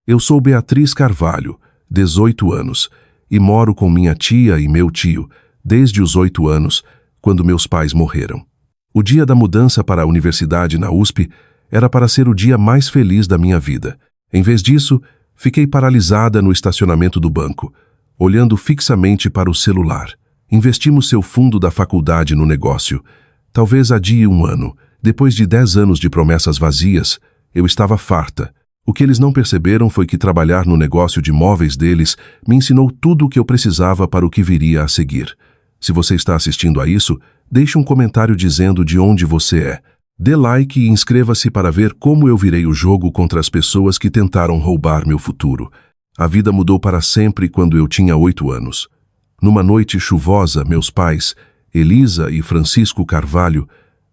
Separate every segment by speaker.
Speaker 1: Eu sou Beatriz Carvalho, 18 anos, e moro com minha tia e meu tio desde os 8 anos, quando meus pais morreram. O dia da mudança para a universidade na USP era para ser o dia mais feliz da minha vida. Em vez disso, fiquei paralisada no estacionamento do banco, olhando fixamente para o celular. Investimos seu fundo da faculdade no negócio. Talvez adie um ano. Depois de 10 anos de promessas vazias, eu estava farta. O que eles não perceberam foi que trabalhar no negócio de móveis deles me ensinou tudo o que eu precisava para o que viria a seguir. Se você está assistindo a isso, deixe um comentário dizendo de onde você é. Dê like e inscreva-se para ver como eu virei o jogo contra as pessoas que tentaram roubar meu futuro. A vida mudou para sempre quando eu tinha 8 anos. Numa noite chuvosa, meus pais, Elisa e Francisco Carvalho,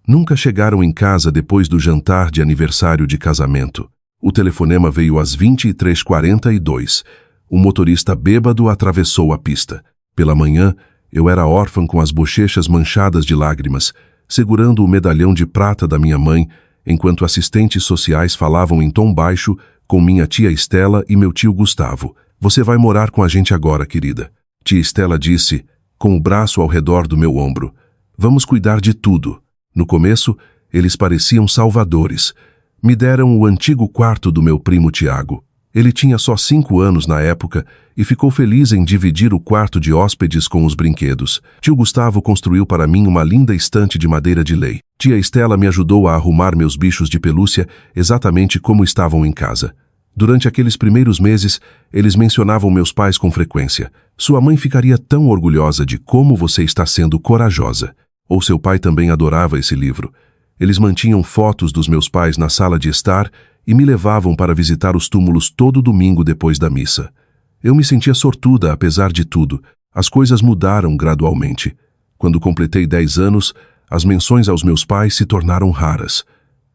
Speaker 1: nunca chegaram em casa depois do jantar de aniversário de casamento. O telefonema veio às 23h42. O motorista bêbado atravessou a pista. Pela manhã, eu era órfã com as bochechas manchadas de lágrimas, segurando o medalhão de prata da minha mãe, enquanto assistentes sociais falavam em tom baixo com minha tia Estela e meu tio Gustavo. "Você vai morar com a gente agora, querida." Tia Estela disse, com o braço ao redor do meu ombro. "Vamos cuidar de tudo." No começo, eles pareciam salvadores. Me deram o antigo quarto do meu primo Tiago. Ele tinha só 5 anos na época e ficou feliz em dividir o quarto de hóspedes com os brinquedos. Tio Gustavo construiu para mim uma linda estante de madeira de lei. Tia Estela me ajudou a arrumar meus bichos de pelúcia exatamente como estavam em casa. Durante aqueles primeiros meses, eles mencionavam meus pais com frequência. "Sua mãe ficaria tão orgulhosa de como você está sendo corajosa." Ou seu pai também adorava esse livro. Eles mantinham fotos dos meus pais na sala de estar e me levavam para visitar os túmulos todo domingo depois da missa. Eu me sentia sortuda, apesar de tudo. As coisas mudaram gradualmente. Quando completei 10 anos, as menções aos meus pais se tornaram raras.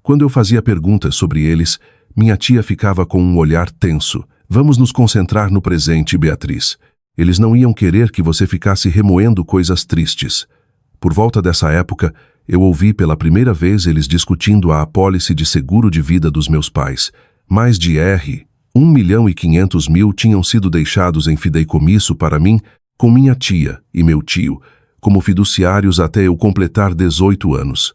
Speaker 1: Quando eu fazia perguntas sobre eles, minha tia ficava com um olhar tenso. "Vamos nos concentrar no presente, Beatriz. Eles não iam querer que você ficasse remoendo coisas tristes." Por volta dessa época, eu ouvi pela primeira vez eles discutindo a apólice de seguro de vida dos meus pais. Mais de R$1.500.000 tinham sido deixados em fideicomisso para mim, com minha tia e meu tio, como fiduciários até eu completar 18 anos.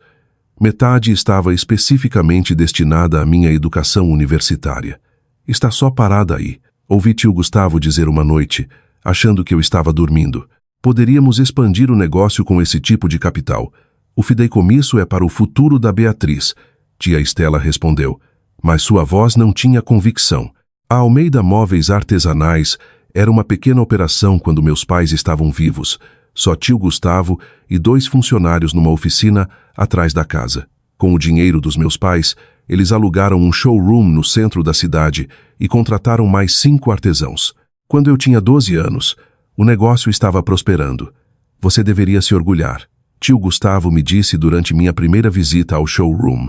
Speaker 1: Metade estava especificamente destinada à minha educação universitária. "Está só parada aí", ouvi tio Gustavo dizer uma noite, achando que eu estava dormindo. "Poderíamos expandir o negócio com esse tipo de capital. O fideicomisso é para o futuro da Beatriz", tia Estela respondeu, mas sua voz não tinha convicção. A Almeida Móveis Artesanais era uma pequena operação quando meus pais estavam vivos, só tio Gustavo e 2 funcionários numa oficina atrás da casa. Com o dinheiro dos meus pais, eles alugaram um showroom no centro da cidade e contrataram mais 5 artesãos. Quando eu tinha 12 anos, o negócio estava prosperando. "Você deveria se orgulhar", tio Gustavo me disse durante minha primeira visita ao showroom.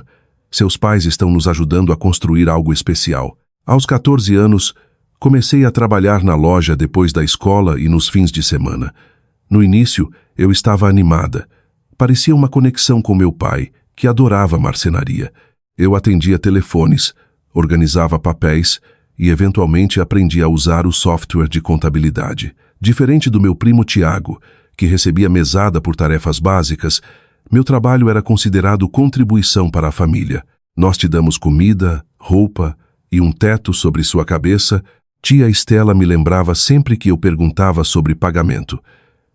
Speaker 1: "Seus pais estão nos ajudando a construir algo especial." Aos 14 anos, comecei a trabalhar na loja depois da escola e nos fins de semana. No início, eu estava animada. Parecia uma conexão com meu pai, que adorava marcenaria. Eu atendia telefones, organizava papéis e eventualmente aprendi a usar o software de contabilidade. Diferente do meu primo Tiago, que recebia mesada por tarefas básicas, meu trabalho era considerado contribuição para a família. "Nós te damos comida, roupa e um teto sobre sua cabeça", tia Estela me lembrava sempre que eu perguntava sobre pagamento.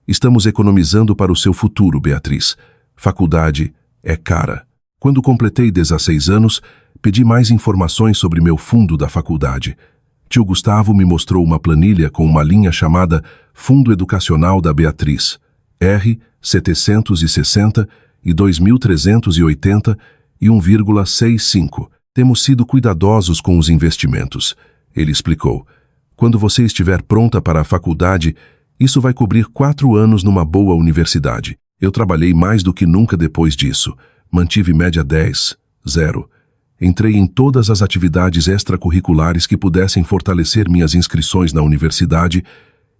Speaker 1: "Estamos economizando para o seu futuro, Beatriz. Faculdade é cara." Quando completei 16 anos, pedi mais informações sobre meu fundo da faculdade. Tio Gustavo me mostrou uma planilha com uma linha chamada Fundo Educacional da Beatriz, R$760 e R$2.380 e 1,65. "Temos sido cuidadosos com os investimentos", ele explicou. "Quando você estiver pronta para a faculdade, isso vai cobrir 4 anos numa boa universidade." Eu trabalhei mais do que nunca depois disso. Mantive média 10, 0. Entrei em todas as atividades extracurriculares que pudessem fortalecer minhas inscrições na universidade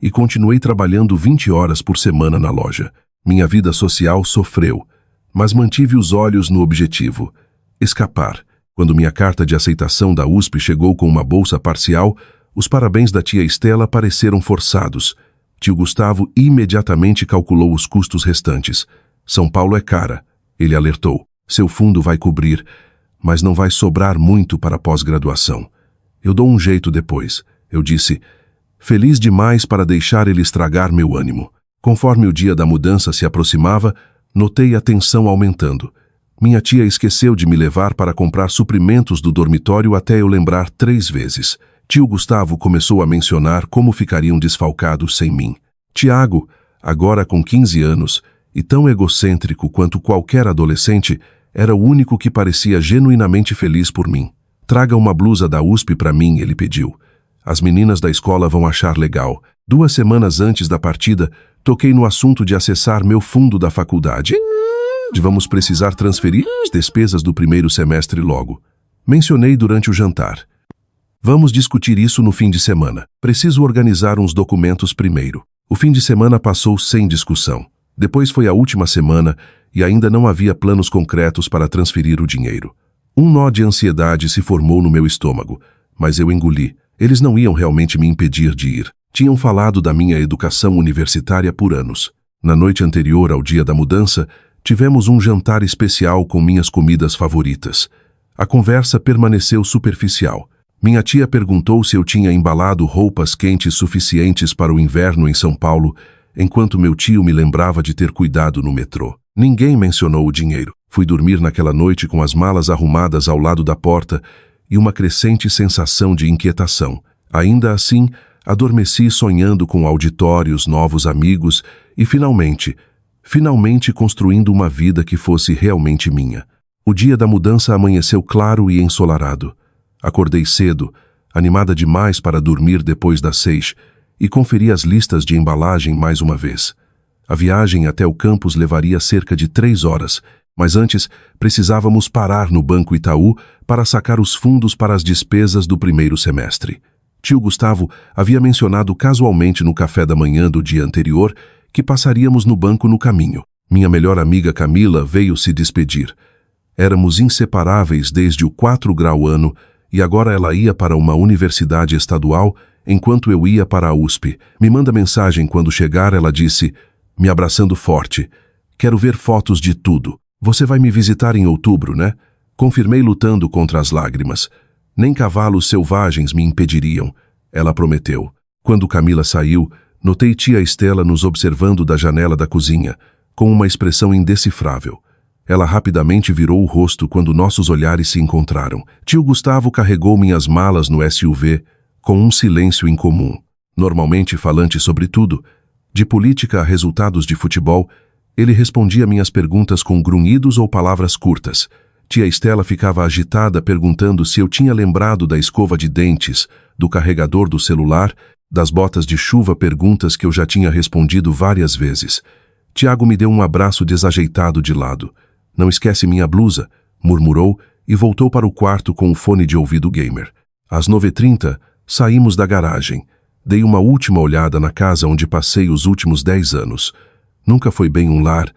Speaker 1: e continuei trabalhando 20 horas por semana na loja. Minha vida social sofreu, mas mantive os olhos no objetivo: escapar. Quando minha carta de aceitação da USP chegou com uma bolsa parcial, os parabéns da tia Estela pareceram forçados. Tio Gustavo imediatamente calculou os custos restantes. São Paulo é cara, ele alertou. Seu fundo vai cobrir, mas não vai sobrar muito para a pós-graduação. Eu dou um jeito depois, eu disse, feliz demais para deixar ele estragar meu ânimo. Conforme o dia da mudança se aproximava, notei a tensão aumentando. Minha tia esqueceu de me levar para comprar suprimentos do dormitório até eu lembrar 3 vezes. Tio Gustavo começou a mencionar como ficariam desfalcados sem mim. Tiago, agora com 15 anos, e tão egocêntrico quanto qualquer adolescente, era o único que parecia genuinamente feliz por mim. Traga uma blusa da USP para mim, ele pediu. As meninas da escola vão achar legal. 2 semanas antes da partida, toquei no assunto de acessar meu fundo da faculdade. Vamos precisar transferir as despesas do primeiro semestre logo. Mencionei durante o jantar. Vamos discutir isso no fim de semana. Preciso organizar uns documentos primeiro. O fim de semana passou sem discussão. Depois foi a última semana e ainda não havia planos concretos para transferir o dinheiro. Um nó de ansiedade se formou no meu estômago, mas eu engoli. Eles não iam realmente me impedir de ir. Tinham falado da minha educação universitária por anos. Na noite anterior ao dia da mudança, tivemos um jantar especial com minhas comidas favoritas. A conversa permaneceu superficial. Minha tia perguntou se eu tinha embalado roupas quentes suficientes para o inverno em São Paulo, enquanto meu tio me lembrava de ter cuidado no metrô. Ninguém mencionou o dinheiro. Fui dormir naquela noite com as malas arrumadas ao lado da porta e uma crescente sensação de inquietação. Ainda assim, adormeci sonhando com auditórios, novos amigos e, finalmente construindo uma vida que fosse realmente minha. O dia da mudança amanheceu claro e ensolarado. Acordei cedo, animada demais para dormir depois das 6, e conferi as listas de embalagem mais uma vez. A viagem até o campus levaria cerca de 3 horas, mas antes precisávamos parar no Banco Itaú para sacar os fundos para as despesas do primeiro semestre. Tio Gustavo havia mencionado casualmente no café da manhã do dia anterior que passaríamos no banco no caminho. Minha melhor amiga Camila veio se despedir. Éramos inseparáveis desde o 4º grau ano e agora ela ia para uma universidade estadual enquanto eu ia para a USP. Me manda mensagem quando chegar, ela disse, me abraçando forte. Quero ver fotos de tudo. Você vai me visitar em outubro, né? Confirmei lutando contra as lágrimas. Nem cavalos selvagens me impediriam, ela prometeu. Quando Camila saiu, notei tia Estela nos observando da janela da cozinha, com uma expressão indecifrável. Ela rapidamente virou o rosto quando nossos olhares se encontraram. Tio Gustavo carregou minhas malas no SUV, com um silêncio incomum. Normalmente falante sobre tudo, de política a resultados de futebol, ele respondia minhas perguntas com grunhidos ou palavras curtas. Tia Estela ficava agitada perguntando se eu tinha lembrado da escova de dentes, do carregador do celular, das botas de chuva, perguntas que eu já tinha respondido várias vezes. Tiago me deu um abraço desajeitado de lado. Não esquece minha blusa, murmurou e voltou para o quarto com o fone de ouvido gamer. Às 9h30, saímos da garagem. Dei uma última olhada na casa onde passei os últimos 10 anos. Nunca foi bem um lar,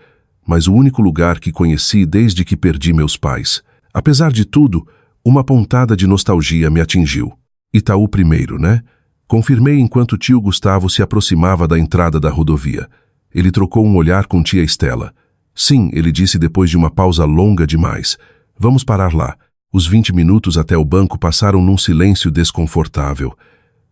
Speaker 1: mas o único lugar que conheci desde que perdi meus pais. Apesar de tudo, uma pontada de nostalgia me atingiu. Itaú primeiro, né? Confirmei enquanto tio Gustavo se aproximava da entrada da rodovia. Ele trocou um olhar com tia Estela. Sim, ele disse depois de uma pausa longa demais. Vamos parar lá. Os 20 minutos até o banco passaram num silêncio desconfortável.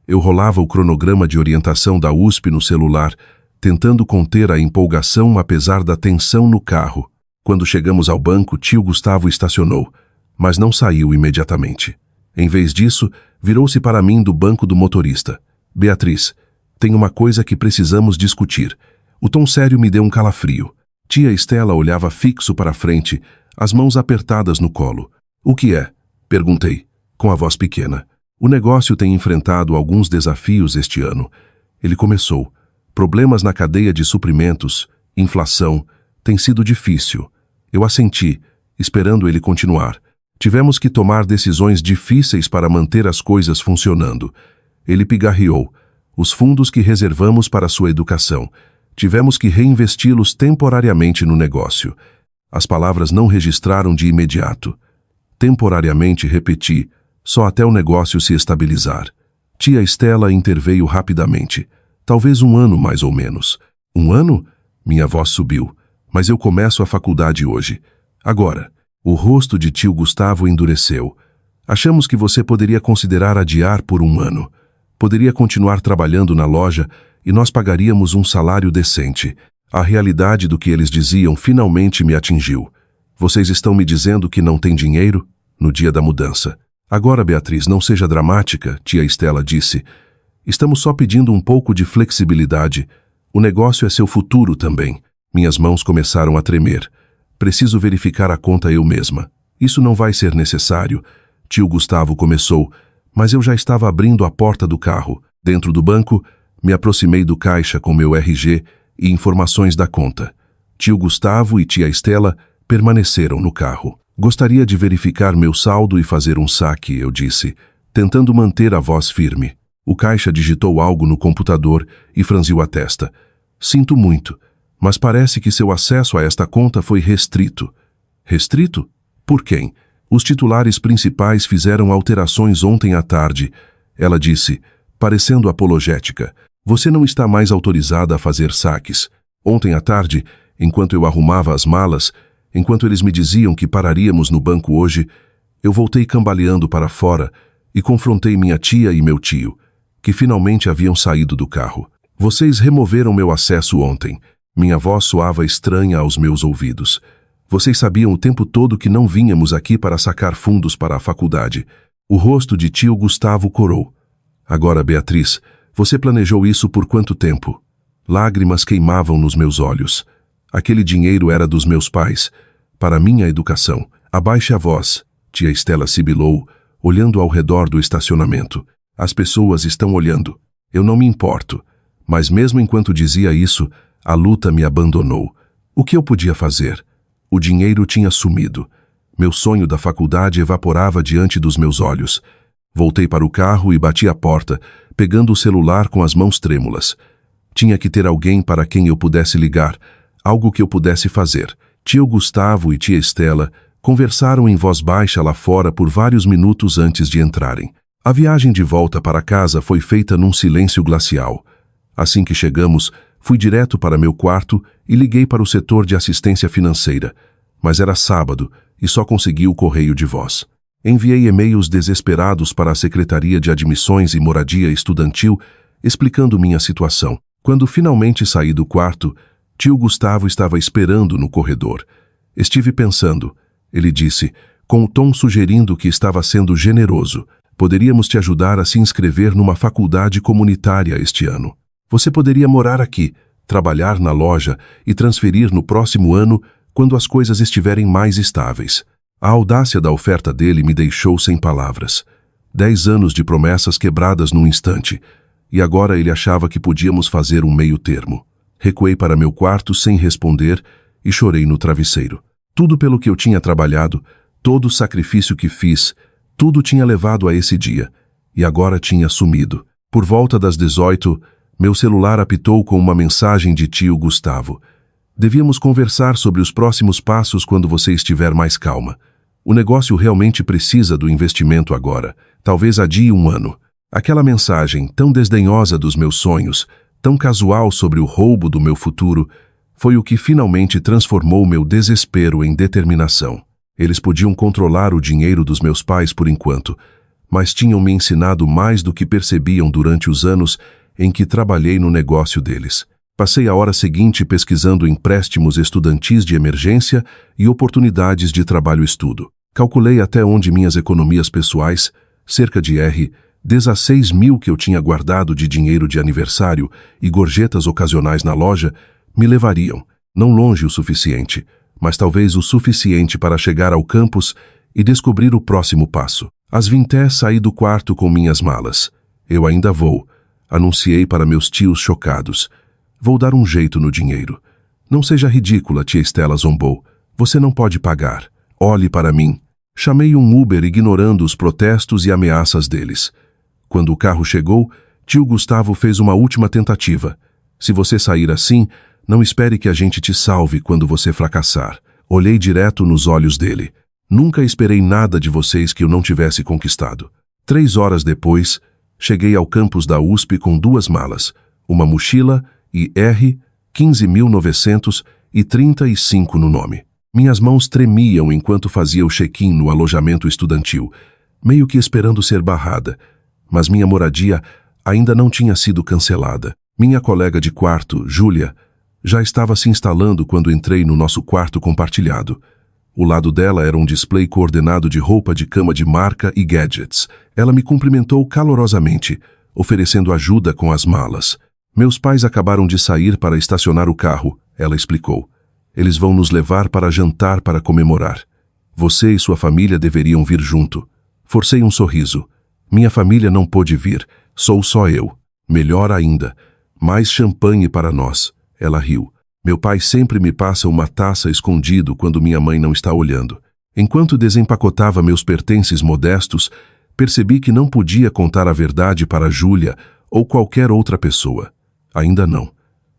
Speaker 1: Eu rolava o cronograma de orientação da USP no celular, tentando conter a empolgação apesar da tensão no carro. Quando chegamos ao banco, tio Gustavo estacionou, mas não saiu imediatamente. Em vez disso, virou-se para mim do banco do motorista. Beatriz, tem uma coisa que precisamos discutir. O tom sério me deu um calafrio. Tia Estela olhava fixo para a frente, as mãos apertadas no colo. O que é? Perguntei, com a voz pequena. O negócio tem enfrentado alguns desafios este ano. Ele começou. Problemas na cadeia de suprimentos, inflação, tem sido difícil. Eu assenti, esperando ele continuar. Tivemos que tomar decisões difíceis para manter as coisas funcionando. Ele pigarreou. Os fundos que reservamos para sua educação. Tivemos que reinvesti-los temporariamente no negócio. As palavras não registraram de imediato. Temporariamente repeti, só até o negócio se estabilizar. Tia Estela interveio rapidamente. Talvez 1 ano mais ou menos. 1 ano? Minha voz subiu. Mas eu começo a faculdade hoje. Agora. O rosto de tio Gustavo endureceu. Achamos que você poderia considerar adiar por 1 ano. Poderia continuar trabalhando na loja e nós pagaríamos um salário decente. A realidade do que eles diziam finalmente me atingiu. Vocês estão me dizendo que não tem dinheiro? No dia da mudança. Agora, Beatriz, não seja dramática, tia Estela disse. Estamos só pedindo um pouco de flexibilidade. O negócio é seu futuro também. Minhas mãos começaram a tremer. Preciso verificar a conta eu mesma. Isso não vai ser necessário. Tio Gustavo começou, mas eu já estava abrindo a porta do carro. Dentro do banco, me aproximei do caixa com meu RG e informações da conta. Tio Gustavo e tia Estela permaneceram no carro. Gostaria de verificar meu saldo e fazer um saque, eu disse, tentando manter a voz firme. O caixa digitou algo no computador e franziu a testa. Sinto muito, mas parece que seu acesso a esta conta foi restrito. Restrito? Por quem? Os titulares principais fizeram alterações ontem à tarde. Ela disse, parecendo apologética. Você não está mais autorizada a fazer saques. Ontem à tarde, enquanto eu arrumava as malas, enquanto eles me diziam que pararíamos no banco hoje, eu voltei cambaleando para fora e confrontei minha tia e meu tio, que finalmente haviam saído do carro. Vocês removeram meu acesso ontem. Minha voz soava estranha aos meus ouvidos. Vocês sabiam o tempo todo que não vínhamos aqui para sacar fundos para a faculdade. O rosto de tio Gustavo corou. Agora, Beatriz, você planejou isso por quanto tempo? Lágrimas queimavam nos meus olhos. Aquele dinheiro era dos meus pais, para minha educação. Abaixe a voz, tia Estela sibilou, olhando ao redor do estacionamento. As pessoas estão olhando. Eu não me importo. Mas mesmo enquanto dizia isso, a luta me abandonou. O que eu podia fazer? O dinheiro tinha sumido. Meu sonho da faculdade evaporava diante dos meus olhos. Voltei para o carro e bati a porta, pegando o celular com as mãos trêmulas. Tinha que ter alguém para quem eu pudesse ligar, algo que eu pudesse fazer. Tio Gustavo e tia Estela conversaram em voz baixa lá fora por vários minutos antes de entrarem. A viagem de volta para casa foi feita num silêncio glacial. Assim que chegamos, fui direto para meu quarto e liguei para o setor de assistência financeira. Mas era sábado e só consegui o correio de voz. Enviei e-mails desesperados para a Secretaria de Admissões e Moradia Estudantil, explicando minha situação. Quando finalmente saí do quarto, tio Gustavo estava esperando no corredor. Estive pensando, ele disse, com o tom sugerindo que estava sendo generoso. Poderíamos te ajudar a se inscrever numa faculdade comunitária este ano. Você poderia morar aqui, trabalhar na loja e transferir no próximo ano quando as coisas estiverem mais estáveis. A audácia da oferta dele me deixou sem palavras. 10 anos de promessas quebradas num instante. E agora ele achava que podíamos fazer um meio termo. Recuei para meu quarto sem responder e chorei no travesseiro. Tudo pelo que eu tinha trabalhado, todo o sacrifício que fiz, tudo tinha levado a esse dia. E agora tinha sumido. Por volta das 18, meu celular apitou com uma mensagem de tio Gustavo. Devíamos conversar sobre os próximos passos quando você estiver mais calma. O negócio realmente precisa do investimento agora. Talvez adie 1 ano. Aquela mensagem, tão desdenhosa dos meus sonhos, tão casual sobre o roubo do meu futuro, foi o que finalmente transformou meu desespero em determinação. Eles podiam controlar o dinheiro dos meus pais por enquanto, mas tinham me ensinado mais do que percebiam durante os anos em que trabalhei no negócio deles. Passei a hora seguinte pesquisando empréstimos estudantis de emergência e oportunidades de trabalho-estudo. Calculei até onde minhas economias pessoais, cerca de 16 mil que eu tinha guardado de dinheiro de aniversário e gorjetas ocasionais na loja, me levariam, não longe o suficiente, mas talvez o suficiente para chegar ao campus e descobrir o próximo passo. Às 20 saí do quarto com minhas malas. Eu ainda vou, anunciei para meus tios chocados. Vou dar um jeito no dinheiro. Não seja ridícula, tia Estela zombou. Você não pode pagar. Olhe para mim. Chamei um Uber ignorando os protestos e ameaças deles. Quando o carro chegou, tio Gustavo fez uma última tentativa. Se você sair assim, não espere que a gente te salve quando você fracassar. Olhei direto nos olhos dele. Nunca esperei nada de vocês que eu não tivesse conquistado. 3 horas depois, cheguei ao campus da USP com 2 malas, uma mochila e R 15.935 no nome. Minhas mãos tremiam enquanto fazia o check-in no alojamento estudantil, meio que esperando ser barrada, mas minha moradia ainda não tinha sido cancelada. Minha colega de quarto, Júlia, já estava se instalando quando entrei no nosso quarto compartilhado. O lado dela era um display coordenado de roupa de cama de marca e gadgets. Ela me cumprimentou calorosamente, oferecendo ajuda com as malas. Meus pais acabaram de sair para estacionar o carro, ela explicou. Eles vão nos levar para jantar para comemorar. Você e sua família deveriam vir junto. Forcei um sorriso. Minha família não pôde vir, sou só eu. Melhor ainda, mais champanhe para nós. Ela riu. Meu pai sempre me passa uma taça escondido quando minha mãe não está olhando. Enquanto desempacotava meus pertences modestos, percebi que não podia contar a verdade para Júlia ou qualquer outra pessoa. Ainda não.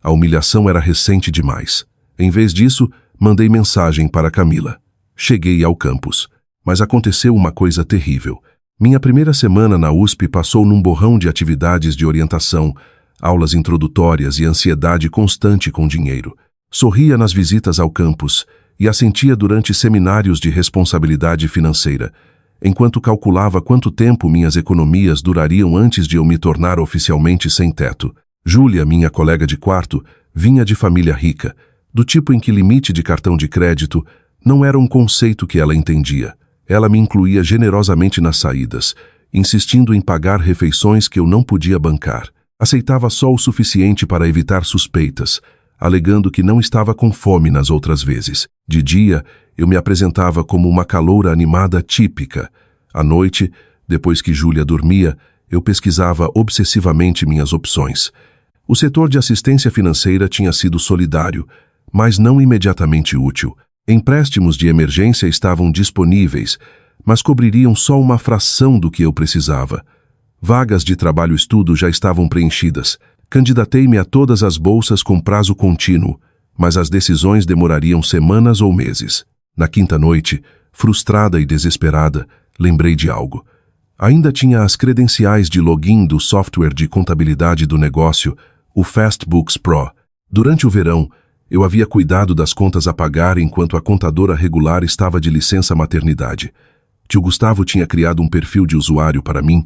Speaker 1: A humilhação era recente demais. Em vez disso, mandei mensagem para Camila. Cheguei ao campus. Mas aconteceu uma coisa terrível. Minha primeira semana na USP passou num borrão de atividades de orientação, aulas introdutórias e ansiedade constante com dinheiro. Sorria nas visitas ao campus e assentia durante seminários de responsabilidade financeira, enquanto calculava quanto tempo minhas economias durariam antes de eu me tornar oficialmente sem teto. Júlia, minha colega de quarto, vinha de família rica, do tipo em que limite de cartão de crédito não era um conceito que ela entendia. Ela me incluía generosamente nas saídas, insistindo em pagar refeições que eu não podia bancar. Aceitava só o suficiente para evitar suspeitas, alegando que não estava com fome nas outras vezes. De dia, eu me apresentava como uma caloura animada típica. À noite, depois que Júlia dormia, eu pesquisava obsessivamente minhas opções. O setor de assistência financeira tinha sido solidário, mas não imediatamente útil. Empréstimos de emergência estavam disponíveis, mas cobririam só uma fração do que eu precisava. Vagas de trabalho-estudo já estavam preenchidas. Candidatei-me a todas as bolsas com prazo contínuo, mas as decisões demorariam semanas ou meses. Na quinta noite, frustrada e desesperada, lembrei de algo. Ainda tinha as credenciais de login do software de contabilidade do negócio, o FastBooks Pro. Durante o verão, eu havia cuidado das contas a pagar enquanto a contadora regular estava de licença maternidade. Tio Gustavo tinha criado um perfil de usuário para mim,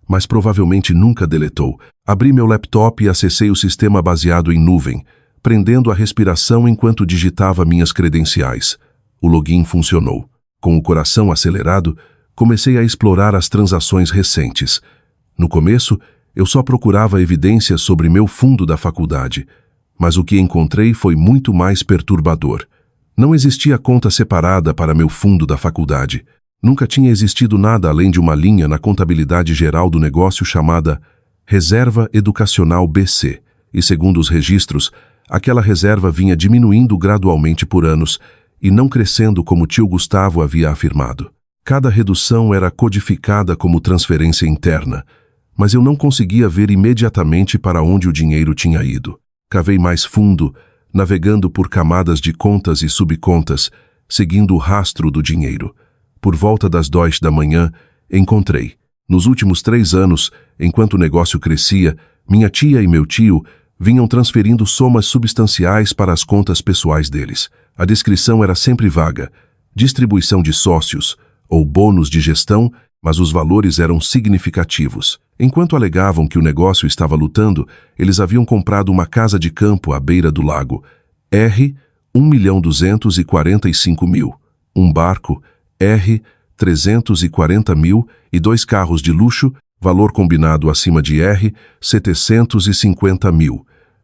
Speaker 1: mas provavelmente nunca deletou. Abri meu laptop e acessei o sistema baseado em nuvem, prendendo a respiração enquanto digitava minhas credenciais. O login funcionou. Com o coração acelerado, comecei a explorar as transações recentes. No começo, eu só procurava evidências sobre meu fundo da faculdade, mas o que encontrei foi muito mais perturbador. Não existia conta separada para meu fundo da faculdade. Nunca tinha existido nada além de uma linha na contabilidade geral do negócio chamada Reserva Educacional BC, e segundo os registros, aquela reserva vinha diminuindo gradualmente por anos e não crescendo como tio Gustavo havia afirmado. Cada redução era codificada como transferência interna, mas eu não conseguia ver imediatamente para onde o dinheiro tinha ido. Cavei mais fundo, navegando por camadas de contas e subcontas, seguindo o rastro do dinheiro. Por volta das 2 da manhã, encontrei. Nos últimos 3 anos, enquanto o negócio crescia, minha tia e meu tio vinham transferindo somas substanciais para as contas pessoais deles. A descrição era sempre vaga: distribuição de sócios ou bônus de gestão, mas os valores eram significativos. Enquanto alegavam que o negócio estava lutando, eles haviam comprado uma casa de campo à beira do lago, R 1.245.000, um barco, R 340.000 e 2 carros de luxo, valor combinado acima de R 750.000.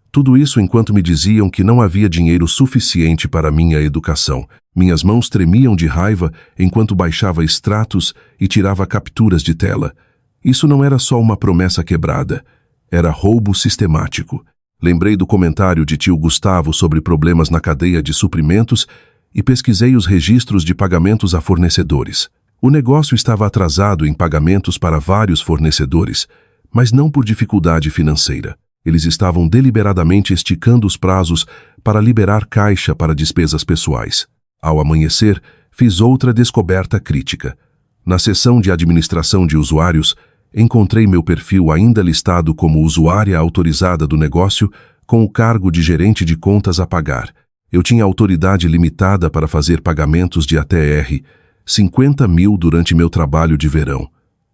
Speaker 1: Tudo isso enquanto me diziam que não havia dinheiro suficiente para minha educação. Minhas mãos tremiam de raiva enquanto baixava extratos e tirava capturas de tela. Isso não era só uma promessa quebrada, era roubo sistemático. Lembrei do comentário de tio Gustavo sobre problemas na cadeia de suprimentos e pesquisei os registros de pagamentos a fornecedores. O negócio estava atrasado em pagamentos para vários fornecedores, mas não por dificuldade financeira. Eles estavam deliberadamente esticando os prazos para liberar caixa para despesas pessoais. Ao amanhecer, fiz outra descoberta crítica. Na seção de administração de usuários, encontrei meu perfil ainda listado como usuária autorizada do negócio, com o cargo de gerente de contas a pagar. Eu tinha autoridade limitada para fazer pagamentos de até R$ 50 mil durante meu trabalho de verão.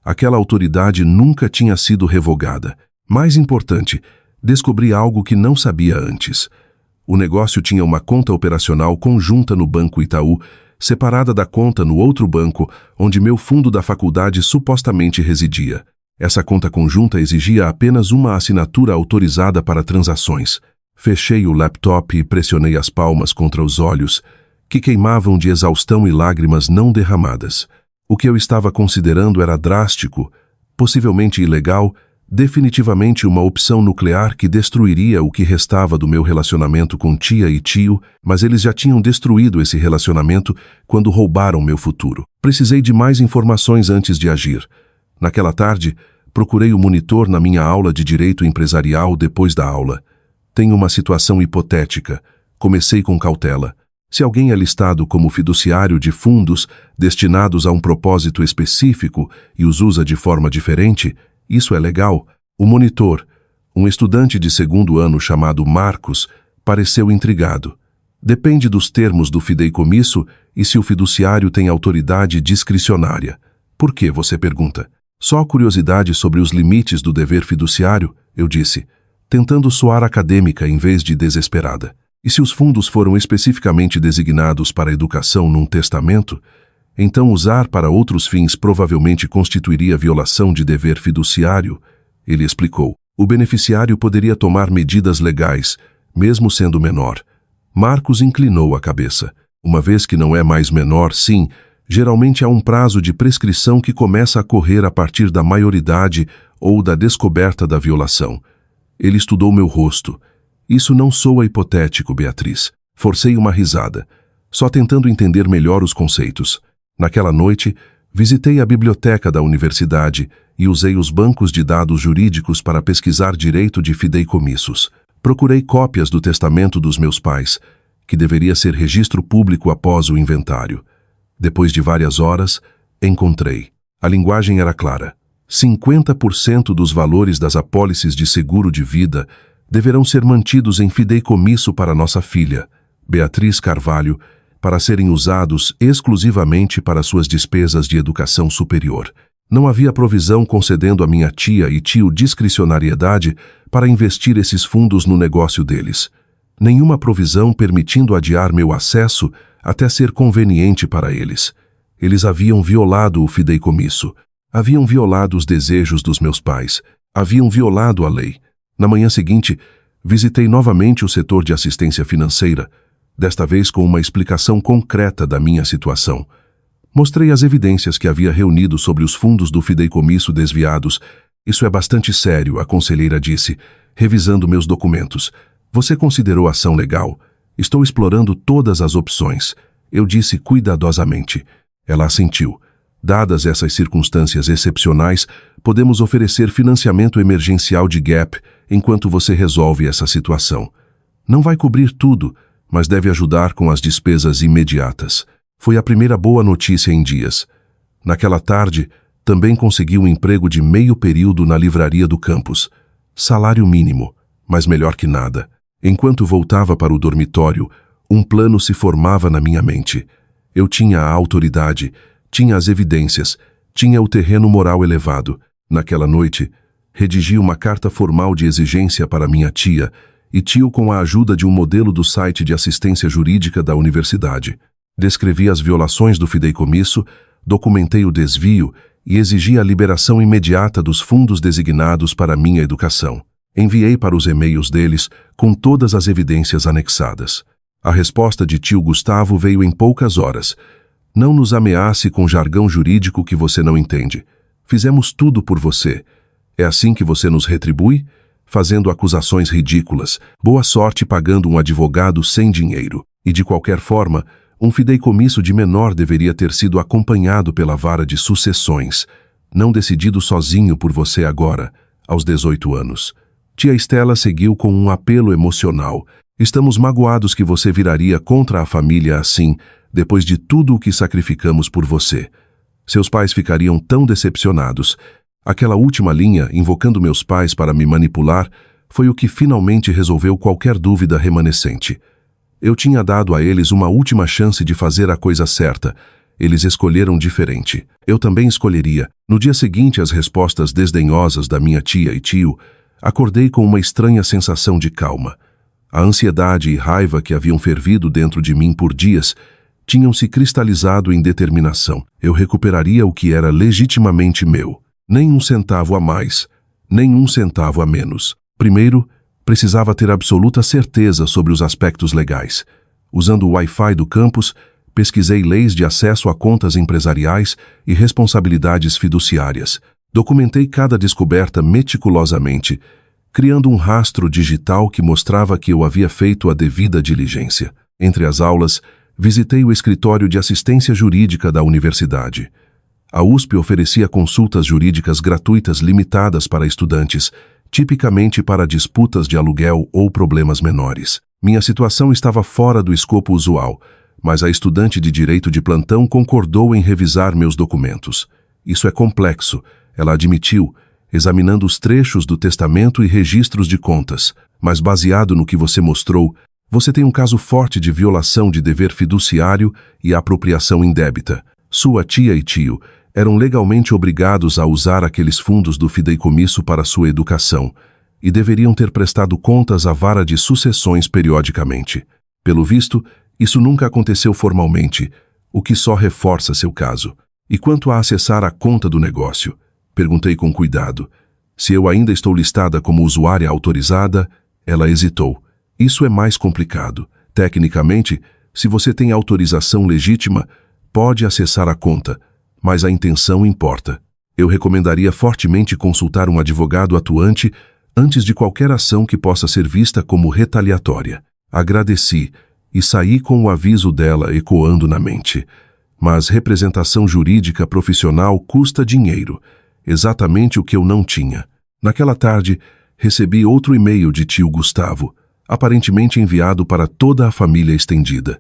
Speaker 1: Aquela autoridade nunca tinha sido revogada. Mais importante, descobri algo que não sabia antes. O negócio tinha uma conta operacional conjunta no Banco Itaú, separada da conta no outro banco, onde meu fundo da faculdade supostamente residia. Essa conta conjunta exigia apenas uma assinatura autorizada para transações. Fechei o laptop e pressionei as palmas contra os olhos, que queimavam de exaustão e lágrimas não derramadas. O que eu estava considerando era drástico, possivelmente ilegal, definitivamente uma opção nuclear que destruiria o que restava do meu relacionamento com tia e tio, mas eles já tinham destruído esse relacionamento quando roubaram meu futuro. Precisei de mais informações antes de agir. Naquela tarde, procurei o monitor na minha aula de direito empresarial depois da aula. Tenho uma situação hipotética. Comecei com cautela. Se alguém é listado como fiduciário de fundos destinados a um propósito específico e os usa de forma diferente, isso é legal. O monitor, um estudante de segundo ano chamado Marcos, pareceu intrigado. Depende dos termos do fideicomisso e se o fiduciário tem autoridade discricionária. Por que, você pergunta? Só curiosidade sobre os limites do dever fiduciário, eu disse, tentando soar acadêmica em vez de desesperada. E se os fundos foram especificamente designados para a educação num testamento, então usar para outros fins provavelmente constituiria violação de dever fiduciário, ele explicou. O beneficiário poderia tomar medidas legais, mesmo sendo menor. Marcos inclinou a cabeça. Uma vez que não é mais menor, sim, geralmente há um prazo de prescrição que começa a correr a partir da maioridade ou da descoberta da violação. Ele estudou meu rosto. Isso não soa hipotético, Beatriz. Forcei uma risada, só tentando entender melhor os conceitos. Naquela noite, visitei a biblioteca da universidade e usei os bancos de dados jurídicos para pesquisar direito de fideicomissos. Procurei cópias do testamento dos meus pais, que deveria ser registro público após o inventário. Depois de várias horas, encontrei. A linguagem era clara. 50% dos valores das apólices de seguro de vida deverão ser mantidos em fideicomisso para nossa filha, Beatriz Carvalho, para serem usados exclusivamente para suas despesas de educação superior. Não havia provisão concedendo a minha tia e tio discricionariedade para investir esses fundos no negócio deles. Nenhuma provisão permitindo adiar meu acesso até ser conveniente para eles. Eles haviam violado o fideicomisso, haviam violado os desejos dos meus pais, haviam violado a lei. Na manhã seguinte, visitei novamente o setor de assistência financeira, desta vez com uma explicação concreta da minha situação. Mostrei as evidências que havia reunido sobre os fundos do fideicomisso desviados. Isso é bastante sério, a conselheira disse, revisando meus documentos. Você considerou ação legal? Estou explorando todas as opções. Eu disse cuidadosamente. Ela assentiu. Dadas essas circunstâncias excepcionais, podemos oferecer financiamento emergencial de gap enquanto você resolve essa situação. Não vai cobrir tudo, mas deve ajudar com as despesas imediatas. Foi a primeira boa notícia em dias. Naquela tarde, também consegui um emprego de meio período na livraria do campus. Salário mínimo, mas melhor que nada. Enquanto voltava para o dormitório, um plano se formava na minha mente. Eu tinha a autoridade, tinha as evidências, tinha o terreno moral elevado. Naquela noite, redigi uma carta formal de exigência para minha tia e tio com a ajuda de um modelo do site de assistência jurídica da universidade. Descrevi as violações do fideicomisso, documentei o desvio e exigi a liberação imediata dos fundos designados para minha educação. Enviei para os e-mails deles com todas as evidências anexadas. A resposta de tio Gustavo veio em poucas horas. Não nos ameace com jargão jurídico que você não entende. Fizemos tudo por você. É assim que você nos retribui? Fazendo acusações ridículas. Boa sorte pagando um advogado sem dinheiro. E de qualquer forma, um fideicomisso de menor deveria ter sido acompanhado pela vara de sucessões, não decidido sozinho por você agora, aos 18 anos. Tia Estela seguiu com um apelo emocional. Estamos magoados que você viraria contra a família assim, depois de tudo o que sacrificamos por você. Seus pais ficariam tão decepcionados. Aquela última linha, invocando meus pais para me manipular, foi o que finalmente resolveu qualquer dúvida remanescente. Eu tinha dado a eles uma última chance de fazer a coisa certa. Eles escolheram diferente. Eu também escolheria. No dia seguinte às respostas desdenhosas da minha tia e tio, acordei com uma estranha sensação de calma. A ansiedade e raiva que haviam fervido dentro de mim por dias tinham se cristalizado em determinação. Eu recuperaria o que era legitimamente meu. Nem um centavo a mais, nem um centavo a menos. Primeiro, precisava ter absoluta certeza sobre os aspectos legais. Usando o Wi-Fi do campus, pesquisei leis de acesso a contas empresariais e responsabilidades fiduciárias. Documentei cada descoberta meticulosamente, criando um rastro digital que mostrava que eu havia feito a devida diligência. Entre as aulas, visitei o escritório de assistência jurídica da universidade. A USP oferecia consultas jurídicas gratuitas limitadas para estudantes, tipicamente para disputas de aluguel ou problemas menores. Minha situação estava fora do escopo usual, mas a estudante de direito de plantão concordou em revisar meus documentos. Isso é complexo, ela admitiu, examinando os trechos do testamento e registros de contas. Mas baseado no que você mostrou, você tem um caso forte de violação de dever fiduciário e apropriação indébita. Sua tia e tio eram legalmente obrigados a usar aqueles fundos do fideicomisso para sua educação e deveriam ter prestado contas à vara de sucessões periodicamente. Pelo visto, isso nunca aconteceu formalmente, o que só reforça seu caso. E quanto a acessar a conta do negócio? Perguntei com cuidado. Se eu ainda estou listada como usuária autorizada, ela hesitou. Isso é mais complicado. Tecnicamente, se você tem autorização legítima, pode acessar a conta, mas a intenção importa. Eu recomendaria fortemente consultar um advogado atuante antes de qualquer ação que possa ser vista como retaliatória. Agradeci e saí com o aviso dela ecoando na mente. Mas representação jurídica profissional custa dinheiro, exatamente o que eu não tinha. Naquela tarde, recebi outro e-mail de tio Gustavo, aparentemente enviado para toda a família estendida.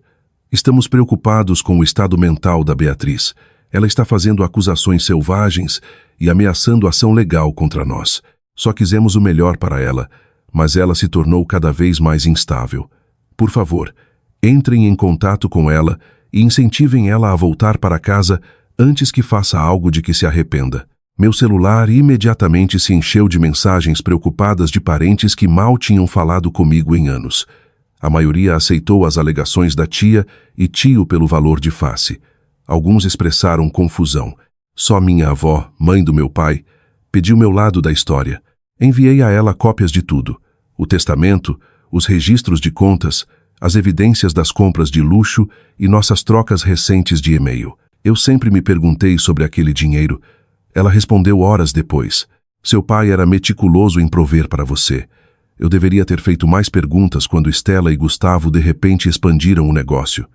Speaker 1: Estamos preocupados com o estado mental da Beatriz. Ela está fazendo acusações selvagens e ameaçando ação legal contra nós. Só quisemos o melhor para ela, mas ela se tornou cada vez mais instável. Por favor, entrem em contato com ela e incentivem ela a voltar para casa antes que faça algo de que se arrependa. Meu celular imediatamente se encheu de mensagens preocupadas de parentes que mal tinham falado comigo em anos. A maioria aceitou as alegações da tia e tio pelo valor de face. Alguns expressaram confusão. Só minha avó, mãe do meu pai, pediu meu lado da história. Enviei a ela cópias de tudo: o testamento, os registros de contas, as evidências das compras de luxo e nossas trocas recentes de e-mail. Eu sempre me perguntei sobre aquele dinheiro. Ela respondeu horas depois. Seu pai era meticuloso em prover para você. Eu deveria ter feito mais perguntas quando Estela e Gustavo de repente expandiram o negócio.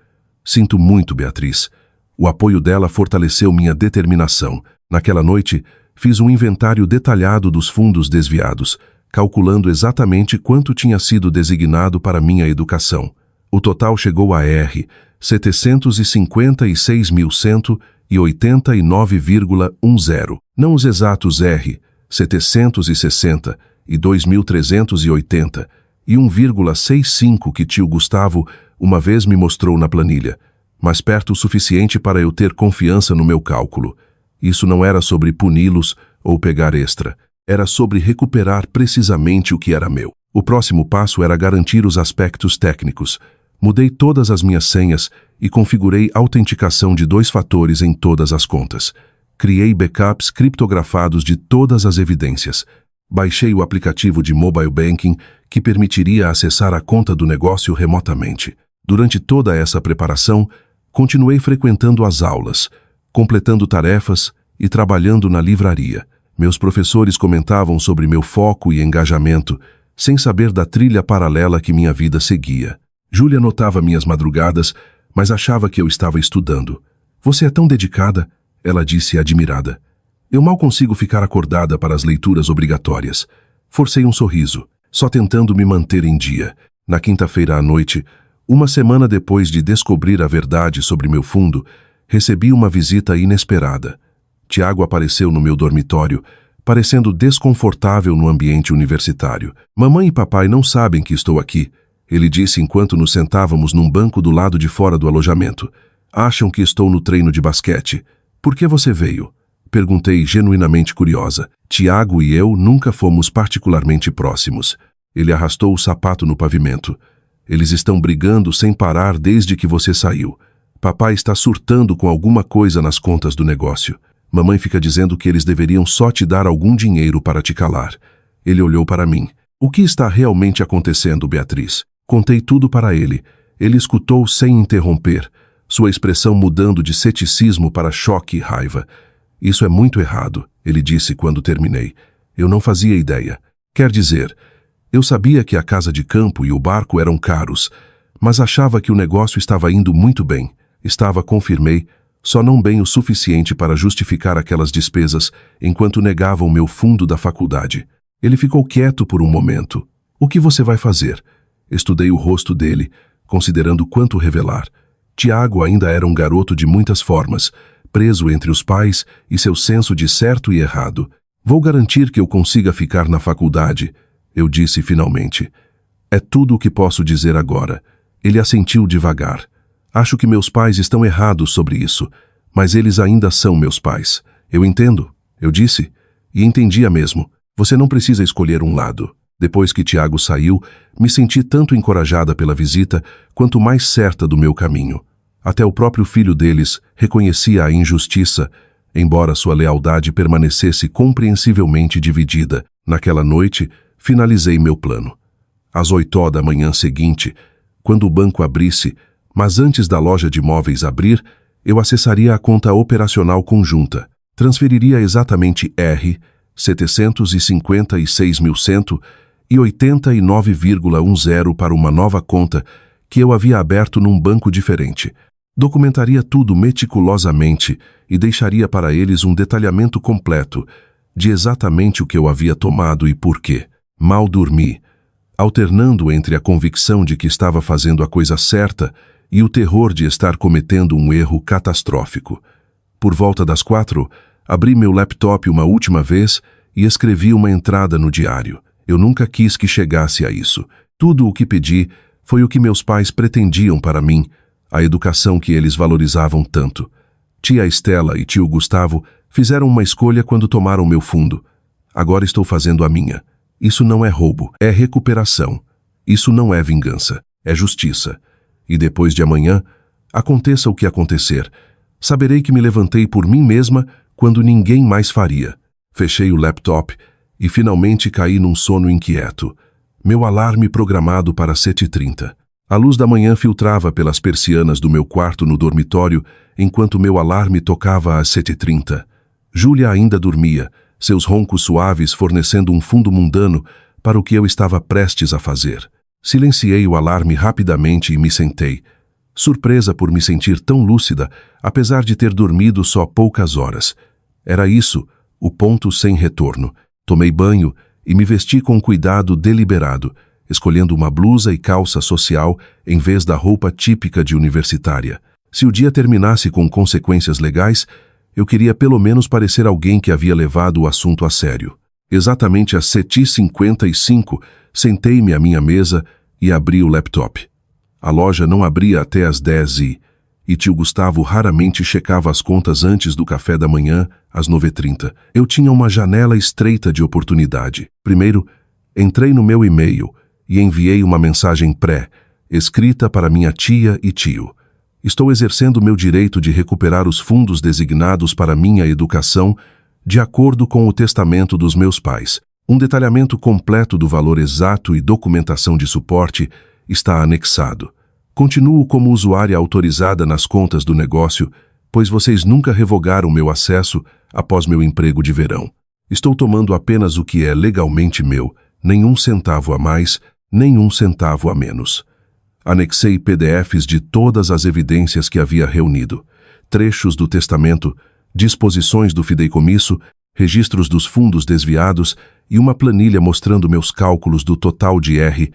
Speaker 1: Sinto muito, Beatriz. O apoio dela fortaleceu minha determinação. Naquela noite, fiz um inventário detalhado dos fundos desviados, calculando exatamente quanto tinha sido designado para minha educação. O total chegou a R$ 756.189,10. Não os exatos R$ 760 e 2.380 e 1,65 que tio Gustavo uma vez me mostrou na planilha, mas perto o suficiente para eu ter confiança no meu cálculo. Isso não era sobre puni-los ou pegar extra. Era sobre recuperar precisamente o que era meu. O próximo passo era garantir os aspectos técnicos. Mudei todas as minhas senhas e configurei autenticação de 2 fatores em todas as contas. Criei backups criptografados de todas as evidências. Baixei o aplicativo de mobile banking que permitiria acessar a conta do negócio remotamente. Durante toda essa preparação, continuei frequentando as aulas, completando tarefas e trabalhando na livraria. Meus professores comentavam sobre meu foco e engajamento, sem saber da trilha paralela que minha vida seguia. Júlia notava minhas madrugadas, mas achava que eu estava estudando. Você é tão dedicada, ela disse admirada. Eu mal consigo ficar acordada para as leituras obrigatórias. Forcei um sorriso, só tentando me manter em dia. Na quinta-feira à noite, Uma semana depois de descobrir a verdade sobre meu fundo, recebi uma visita inesperada. Tiago apareceu no meu dormitório, parecendo desconfortável no ambiente universitário. Mamãe e papai não sabem que estou aqui, ele disse enquanto nos sentávamos num banco do lado de fora do alojamento. Acham que estou no treino de basquete. Por que você veio? Perguntei genuinamente curiosa. Tiago e eu nunca fomos particularmente próximos. Ele arrastou o sapato no pavimento. Eles estão brigando sem parar desde que você saiu. Papai está surtando com alguma coisa nas contas do negócio. Mamãe fica dizendo que eles deveriam só te dar algum dinheiro para te calar. Ele olhou para mim. O que está realmente acontecendo, Beatriz? Contei tudo para ele. Ele escutou sem interromper, sua expressão mudando de ceticismo para choque e raiva. Isso é muito errado, ele disse quando terminei. Eu não fazia ideia. Quer dizer, eu sabia que a casa de campo e o barco eram caros, mas achava que o negócio estava indo muito bem. Estava, confirmei, só não bem o suficiente para justificar aquelas despesas enquanto negavam meu fundo da faculdade. Ele ficou quieto por um momento. O que você vai fazer? Estudei o rosto dele, considerando quanto revelar. Tiago ainda era um garoto de muitas formas, preso entre os pais e seu senso de certo e errado. Vou garantir que eu consiga ficar na faculdade, eu disse finalmente. É tudo o que posso dizer agora. Ele assentiu devagar. Acho que meus pais estão errados sobre isso, mas eles ainda são meus pais. Eu entendo, eu disse, e entendia mesmo. Você não precisa escolher um lado. Depois que Tiago saiu, me senti tanto encorajada pela visita, quanto mais certa do meu caminho. Até o próprio filho deles reconhecia a injustiça, embora sua lealdade permanecesse compreensivelmente dividida. Naquela noite, finalizei meu plano. Às 8 da manhã seguinte, quando o banco abrisse, mas antes da loja de móveis abrir, eu acessaria a conta operacional conjunta. Transferiria exatamente R$ 756.189,10 para uma nova conta que eu havia aberto num banco diferente. Documentaria tudo meticulosamente e deixaria para eles um detalhamento completo de exatamente o que eu havia tomado e por quê. Mal dormi, alternando entre a convicção de que estava fazendo a coisa certa e o terror de estar cometendo um erro catastrófico. Por volta das 4, abri meu laptop uma última vez e escrevi uma entrada no diário. Eu nunca quis que chegasse a isso. Tudo o que pedi foi o que meus pais pretendiam para mim, a educação que eles valorizavam tanto. Tia Estela e tio Gustavo fizeram uma escolha quando tomaram meu fundo. Agora estou fazendo a minha. Isso não é roubo, é recuperação. Isso não é vingança, é justiça. E depois de amanhã, aconteça o que acontecer, saberei que me levantei por mim mesma quando ninguém mais faria. Fechei o laptop e finalmente caí num sono inquieto. Meu alarme programado para 7h30. A luz da manhã filtrava pelas persianas do meu quarto no dormitório, enquanto meu alarme tocava às 7h30. Júlia ainda dormia, seus roncos suaves fornecendo um fundo mundano para o que eu estava prestes a fazer. Silenciei o alarme rapidamente e me sentei, surpresa por me sentir tão lúcida, apesar de ter dormido só poucas horas. Era isso, o ponto sem retorno. Tomei banho e me vesti com cuidado deliberado, escolhendo uma blusa e calça social em vez da roupa típica de universitária. Se o dia terminasse com consequências legais, eu queria pelo menos parecer alguém que havia levado o assunto a sério. Exatamente às 7h55, sentei-me à minha mesa e abri o laptop. A loja não abria até às 10h, e tio Gustavo raramente checava as contas antes do café da manhã, às 9h30. Eu tinha uma janela estreita de oportunidade. Primeiro, entrei no meu e-mail e enviei uma mensagem escrita para minha tia e tio. Estou exercendo meu direito de recuperar os fundos designados para minha educação de acordo com o testamento dos meus pais. Um detalhamento completo do valor exato e documentação de suporte está anexado. Continuo como usuária autorizada nas contas do negócio, pois vocês nunca revogaram meu acesso após meu emprego de verão. Estou tomando apenas o que é legalmente meu, nenhum centavo a mais, nenhum centavo a menos. Anexei PDFs de todas as evidências que havia reunido, trechos do testamento, disposições do fideicomisso, registros dos fundos desviados e uma planilha mostrando meus cálculos do total de R$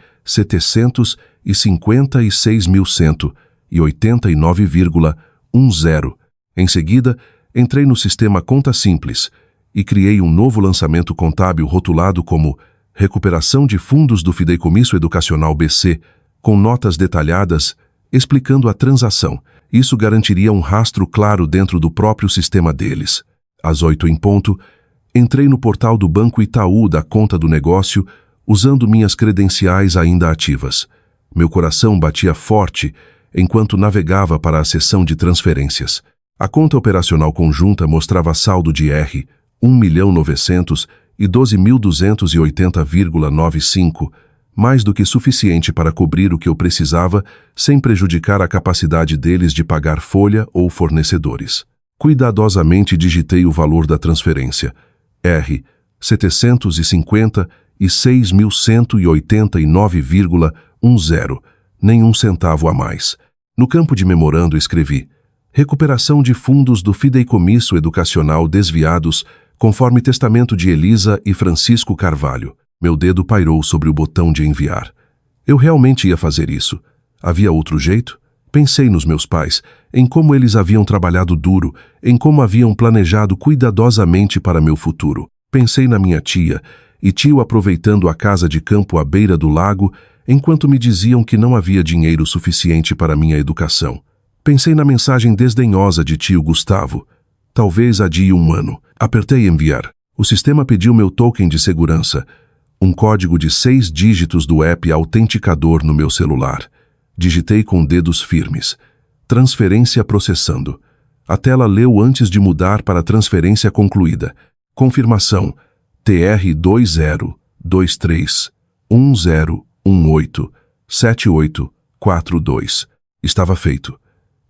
Speaker 1: e 56.189,10. Em seguida, entrei no sistema Conta Simples e criei um novo lançamento contábil rotulado como Recuperação de Fundos do Fideicomisso Educacional BC, com notas detalhadas explicando a transação. Isso garantiria um rastro claro dentro do próprio sistema deles. Às 8 em ponto, entrei no portal do Banco Itaú da conta do negócio, usando minhas credenciais ainda ativas. Meu coração batia forte enquanto navegava para a seção de transferências. A conta operacional conjunta mostrava saldo de R$ 1.912.280,95, mais do que suficiente para cobrir o que eu precisava, sem prejudicar a capacidade deles de pagar folha ou fornecedores. Cuidadosamente digitei o valor da transferência, R$ 756.189,10, nenhum centavo a mais. No campo de memorando escrevi: Recuperação de fundos do Fideicomisso Educacional desviados, conforme testamento de Elisa e Francisco Carvalho. Meu dedo pairou sobre o botão de enviar. Eu realmente ia fazer isso. Havia outro jeito? Pensei nos meus pais, em como eles haviam trabalhado duro, em como haviam planejado cuidadosamente para meu futuro. Pensei na minha tia e tio aproveitando a casa de campo à beira do lago, enquanto me diziam que não havia dinheiro suficiente para minha educação. Pensei na mensagem desdenhosa de tio Gustavo. Talvez adie um ano. Apertei enviar. O sistema pediu meu token de segurança, um código de 6 dígitos do app autenticador no meu celular. Digitei com dedos firmes. Transferência processando. A tela leu antes de mudar para transferência concluída. Confirmação. TR202310187842. Estava feito.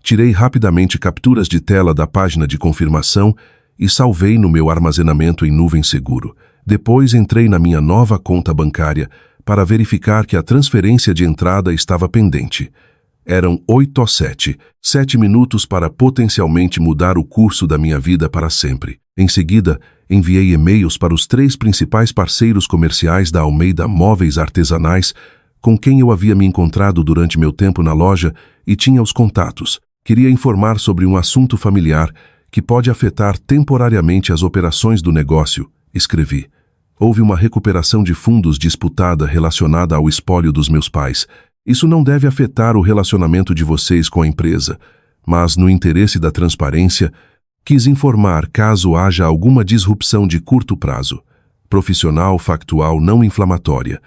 Speaker 1: Tirei rapidamente capturas de tela da página de confirmação e salvei no meu armazenamento em nuvem seguro. Depois entrei na minha nova conta bancária para verificar que a transferência de entrada estava pendente. Eram 8h07, 7 minutos para potencialmente mudar o curso da minha vida para sempre. Em seguida, enviei e-mails para os 3 principais parceiros comerciais da Almeida Móveis Artesanais, com quem eu havia me encontrado durante meu tempo na loja e tinha os contatos. Queria informar sobre um assunto familiar que pode afetar temporariamente as operações do negócio, escrevi. Houve uma recuperação de fundos disputada relacionada ao espólio dos meus pais. Isso não deve afetar o relacionamento de vocês com a empresa, mas, no interesse da transparência, quis informar caso haja alguma disrupção de curto prazo, profissional, factual, não inflamatória.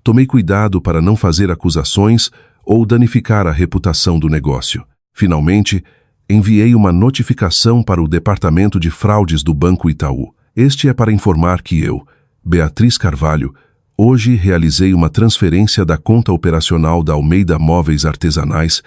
Speaker 1: Tomei cuidado para não fazer acusações ou danificar a reputação do negócio. Finalmente, enviei uma notificação para o Departamento de Fraudes do Banco Itaú. Este é para informar que eu, Beatriz Carvalho, hoje realizei uma transferência da conta operacional da Almeida Móveis Artesanais,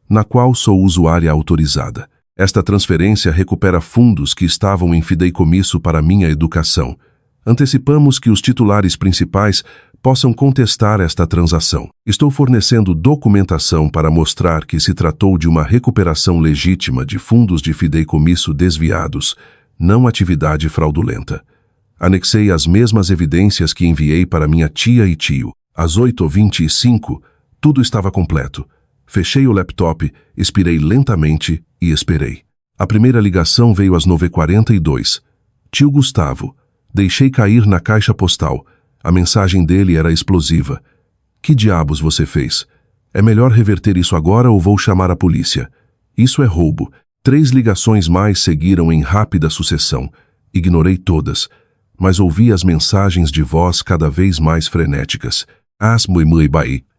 Speaker 1: na qual sou usuária autorizada. Esta transferência recupera fundos que estavam em fideicomisso para minha educação. Antecipamos que os titulares principais possam contestar esta transação. Estou fornecendo documentação para mostrar que se tratou de uma recuperação legítima de fundos de fideicomisso desviados, não atividade fraudulenta. Anexei as mesmas evidências que enviei para minha tia e tio. Às 8h25, tudo estava completo. Fechei o laptop, expirei lentamente e esperei. A primeira ligação veio às 9h42. Tio Gustavo. Deixei cair na caixa postal. A mensagem dele era explosiva. Que diabos você fez? É melhor reverter isso agora ou vou chamar a polícia? Isso é roubo. 3 ligações mais seguiram em rápida sucessão. Ignorei todas, mas ouvi as mensagens de voz cada vez mais frenéticas.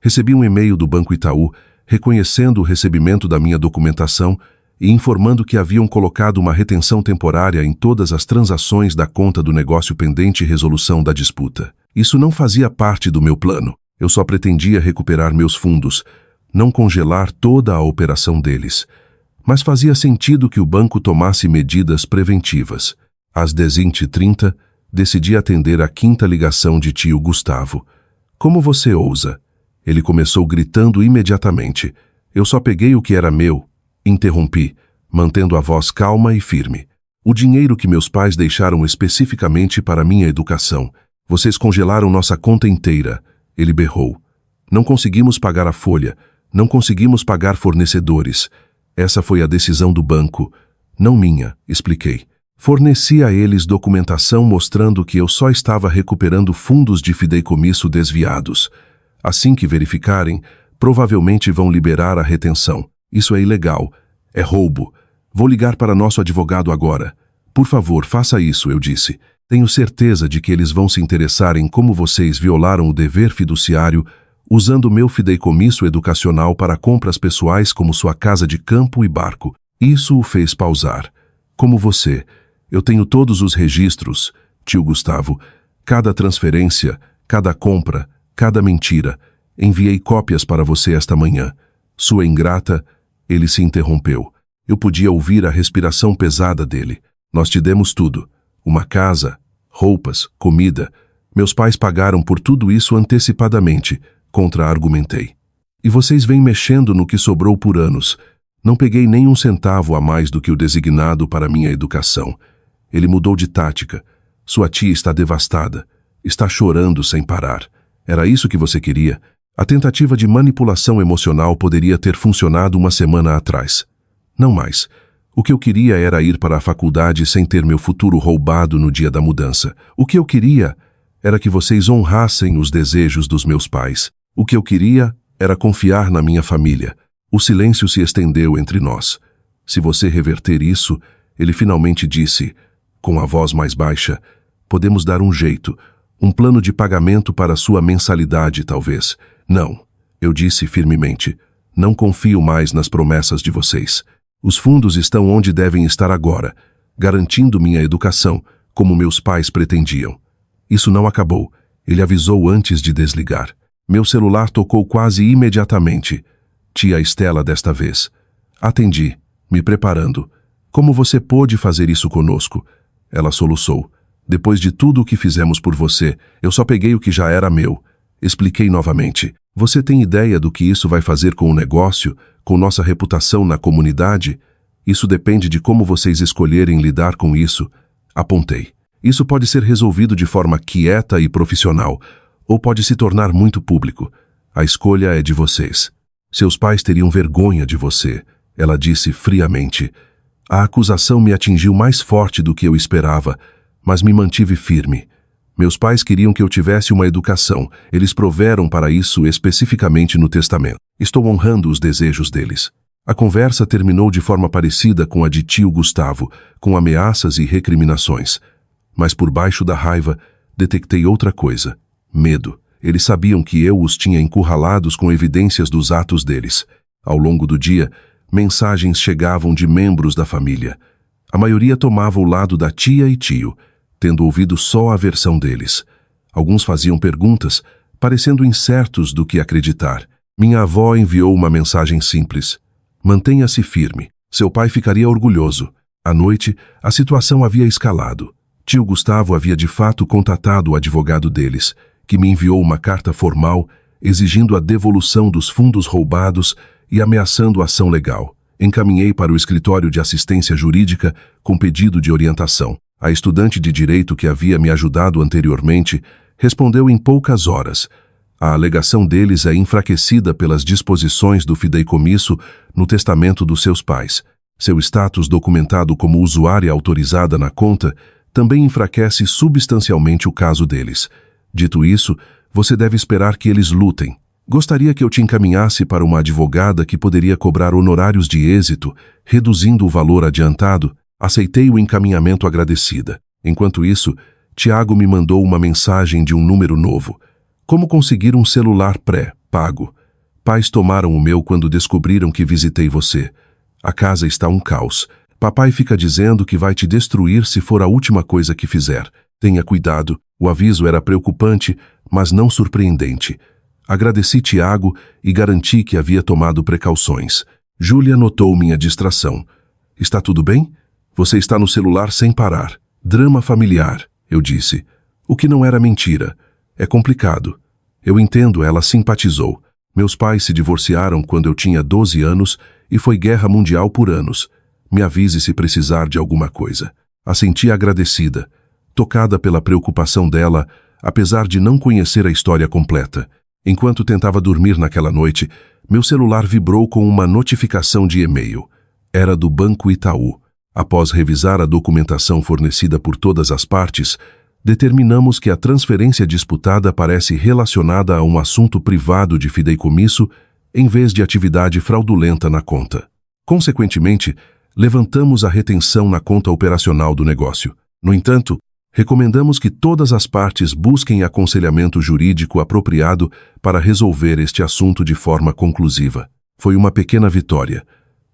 Speaker 1: Recebi um e-mail do Banco Itaú, reconhecendo o recebimento da minha documentação e informando que haviam colocado uma retenção temporária em todas as transações da conta do negócio pendente resolução da disputa. Isso não fazia parte do meu plano. Eu só pretendia recuperar meus fundos, não congelar toda a operação deles. Mas fazia sentido que o banco tomasse medidas preventivas. Às 10h30, decidi atender a 5ª ligação de tio Gustavo. Como você ousa? Ele começou gritando imediatamente. Eu só peguei o que era meu. Interrompi, mantendo a voz calma e firme. O dinheiro que meus pais deixaram especificamente para minha educação. Vocês congelaram nossa conta inteira. Ele berrou. Não conseguimos pagar a folha. Não conseguimos pagar fornecedores. Essa foi a decisão do banco. Não minha, expliquei. Forneci a eles documentação mostrando que eu só estava recuperando fundos de fideicomisso desviados. Assim que verificarem, provavelmente vão liberar a retenção. Isso é ilegal. É roubo. Vou ligar para nosso advogado agora. Por favor, faça isso, eu disse. Tenho certeza de que eles vão se interessar em como vocês violaram o dever fiduciário usando meu fideicomisso educacional para compras pessoais como sua casa de campo e barco. Isso o fez pausar. Como você, eu tenho todos os registros, tio Gustavo. Cada transferência, cada compra, cada mentira. Enviei cópias para você esta manhã. Sua ingrata, ele se interrompeu. Eu podia ouvir a respiração pesada dele. Nós te demos tudo. Uma casa, roupas, comida. Meus pais pagaram por tudo isso antecipadamente, contra-argumentei. E vocês vêm mexendo no que sobrou por anos. Não peguei nem um centavo a mais do que o designado para minha educação. Ele mudou de tática. Sua tia está devastada. Está chorando sem parar. Era isso que você queria? A tentativa de manipulação emocional poderia ter funcionado uma semana atrás. Não mais. O que eu queria era ir para a faculdade sem ter meu futuro roubado no dia da mudança. O que eu queria era que vocês honrassem os desejos dos meus pais. O que eu queria era confiar na minha família. O silêncio se estendeu entre nós. Se você reverter isso, ele finalmente disse, com a voz mais baixa, podemos dar um jeito, um plano de pagamento para sua mensalidade, talvez. Não, eu disse firmemente, não confio mais nas promessas de vocês. Os fundos estão onde devem estar agora, garantindo minha educação, como meus pais pretendiam. Isso não acabou, ele avisou antes de desligar. Meu celular tocou quase imediatamente. Tia Estela desta vez. Atendi, me preparando. Como você pôde fazer isso conosco? Ela soluçou. Depois de tudo o que fizemos por você, eu só peguei o que já era meu. Expliquei novamente. Você tem ideia do que isso vai fazer com o negócio, com nossa reputação na comunidade? Isso depende de como vocês escolherem lidar com isso. Apontei. Isso pode ser resolvido de forma quieta e profissional, ou pode se tornar muito público. A escolha é de vocês. Seus pais teriam vergonha de você, ela disse friamente. A acusação me atingiu mais forte do que eu esperava, mas me mantive firme. Meus pais queriam que eu tivesse uma educação. Eles proveram para isso especificamente no testamento. Estou honrando os desejos deles. A conversa terminou de forma parecida com a de tio Gustavo, com ameaças e recriminações. Mas por baixo da raiva, detectei outra coisa. Medo. Eles sabiam que eu os tinha encurralados com evidências dos atos deles. Ao longo do dia, mensagens chegavam de membros da família. A maioria tomava o lado da tia e tio, tendo ouvido só a versão deles. Alguns faziam perguntas, parecendo incertos do que acreditar. Minha avó enviou uma mensagem simples. Mantenha-se firme. Seu pai ficaria orgulhoso. À noite, a situação havia escalado. Tio Gustavo havia de fato contatado o advogado deles, que me enviou uma carta formal exigindo a devolução dos fundos roubados e ameaçando ação legal. Encaminhei para o escritório de assistência jurídica com pedido de orientação. A estudante de direito que havia me ajudado anteriormente respondeu em poucas horas. A alegação deles é enfraquecida pelas disposições do fideicomisso no testamento dos seus pais. Seu status documentado como usuária autorizada na conta também enfraquece substancialmente o caso deles. Dito isso, você deve esperar que eles lutem. Gostaria que eu te encaminhasse para uma advogada que poderia cobrar honorários de êxito, reduzindo o valor adiantado. Aceitei o encaminhamento agradecida. Enquanto isso, Tiago me mandou uma mensagem de um número novo. Como conseguir um celular pré-pago? Pais tomaram o meu quando descobriram que visitei você. A casa está um caos. Papai fica dizendo que vai te destruir se for a última coisa que fizer. Tenha cuidado. O aviso era preocupante, mas não surpreendente. Agradeci Tiago e garanti que havia tomado precauções. Júlia notou minha distração. Está tudo bem? Você está no celular sem parar. Drama familiar, eu disse. O que não era mentira. É complicado. Eu entendo, ela simpatizou. Meus pais se divorciaram quando eu tinha 12 anos e foi guerra mundial por anos. Me avise se precisar de alguma coisa. Assenti agradecida, tocada pela preocupação dela, apesar de não conhecer a história completa. Enquanto tentava dormir naquela noite, meu celular vibrou com uma notificação de e-mail. Era do Banco Itaú. Após revisar a documentação fornecida por todas as partes, determinamos que a transferência disputada parece relacionada a um assunto privado de fideicomisso em vez de atividade fraudulenta na conta. Consequentemente, levantamos a retenção na conta operacional do negócio. No entanto, recomendamos que todas as partes busquem aconselhamento jurídico apropriado para resolver este assunto de forma conclusiva. Foi uma pequena vitória.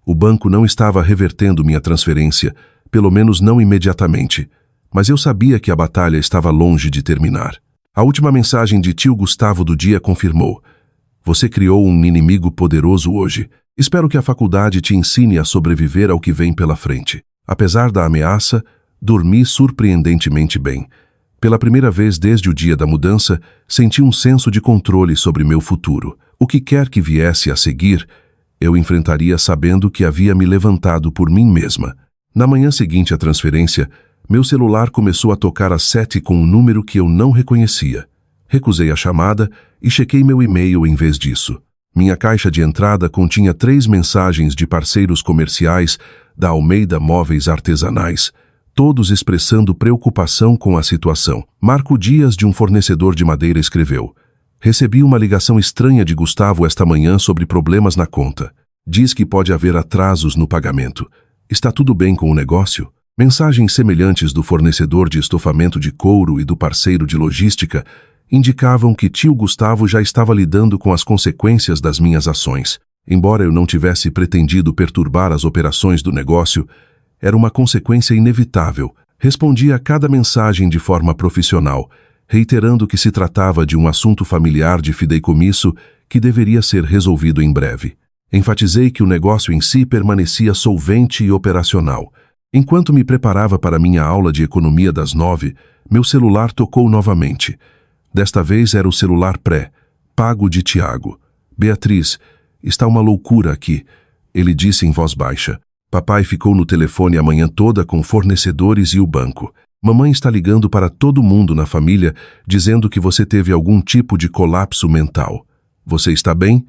Speaker 1: O banco não estava revertendo minha transferência, pelo menos não imediatamente, mas eu sabia que a batalha estava longe de terminar. A última mensagem de tio Gustavo do dia confirmou: "Você criou um inimigo poderoso hoje. Espero que a faculdade te ensine a sobreviver ao que vem pela frente." Apesar da ameaça, dormi surpreendentemente bem. Pela primeira vez desde o dia da mudança, senti um senso de controle sobre meu futuro. O que quer que viesse a seguir, eu enfrentaria sabendo que havia me levantado por mim mesma. Na manhã seguinte à transferência, meu celular começou a tocar às 7 com um número que eu não reconhecia. Recusei a chamada e chequei meu e-mail em vez disso. Minha caixa de entrada continha 3 mensagens de parceiros comerciais da Almeida Móveis Artesanais, todos expressando preocupação com a situação. Marco Dias, de um fornecedor de madeira, escreveu: "Recebi uma ligação estranha de Gustavo esta manhã sobre problemas na conta. Diz que pode haver atrasos no pagamento. Está tudo bem com o negócio?" Mensagens semelhantes do fornecedor de estofamento de couro e do parceiro de logística indicavam que tio Gustavo já estava lidando com as consequências das minhas ações. Embora eu não tivesse pretendido perturbar as operações do negócio, era uma consequência inevitável. Respondi a cada mensagem de forma profissional, reiterando que se tratava de um assunto familiar de fideicomisso que deveria ser resolvido em breve. Enfatizei que o negócio em si permanecia solvente e operacional. Enquanto me preparava para minha aula de economia das 9, meu celular tocou novamente. Desta vez era o celular pré-pago de Tiago. "Beatriz, está uma loucura aqui", ele disse em voz baixa. "Papai ficou no telefone a manhã toda com fornecedores e o banco. Mamãe está ligando para todo mundo na família, dizendo que você teve algum tipo de colapso mental. Você está bem?"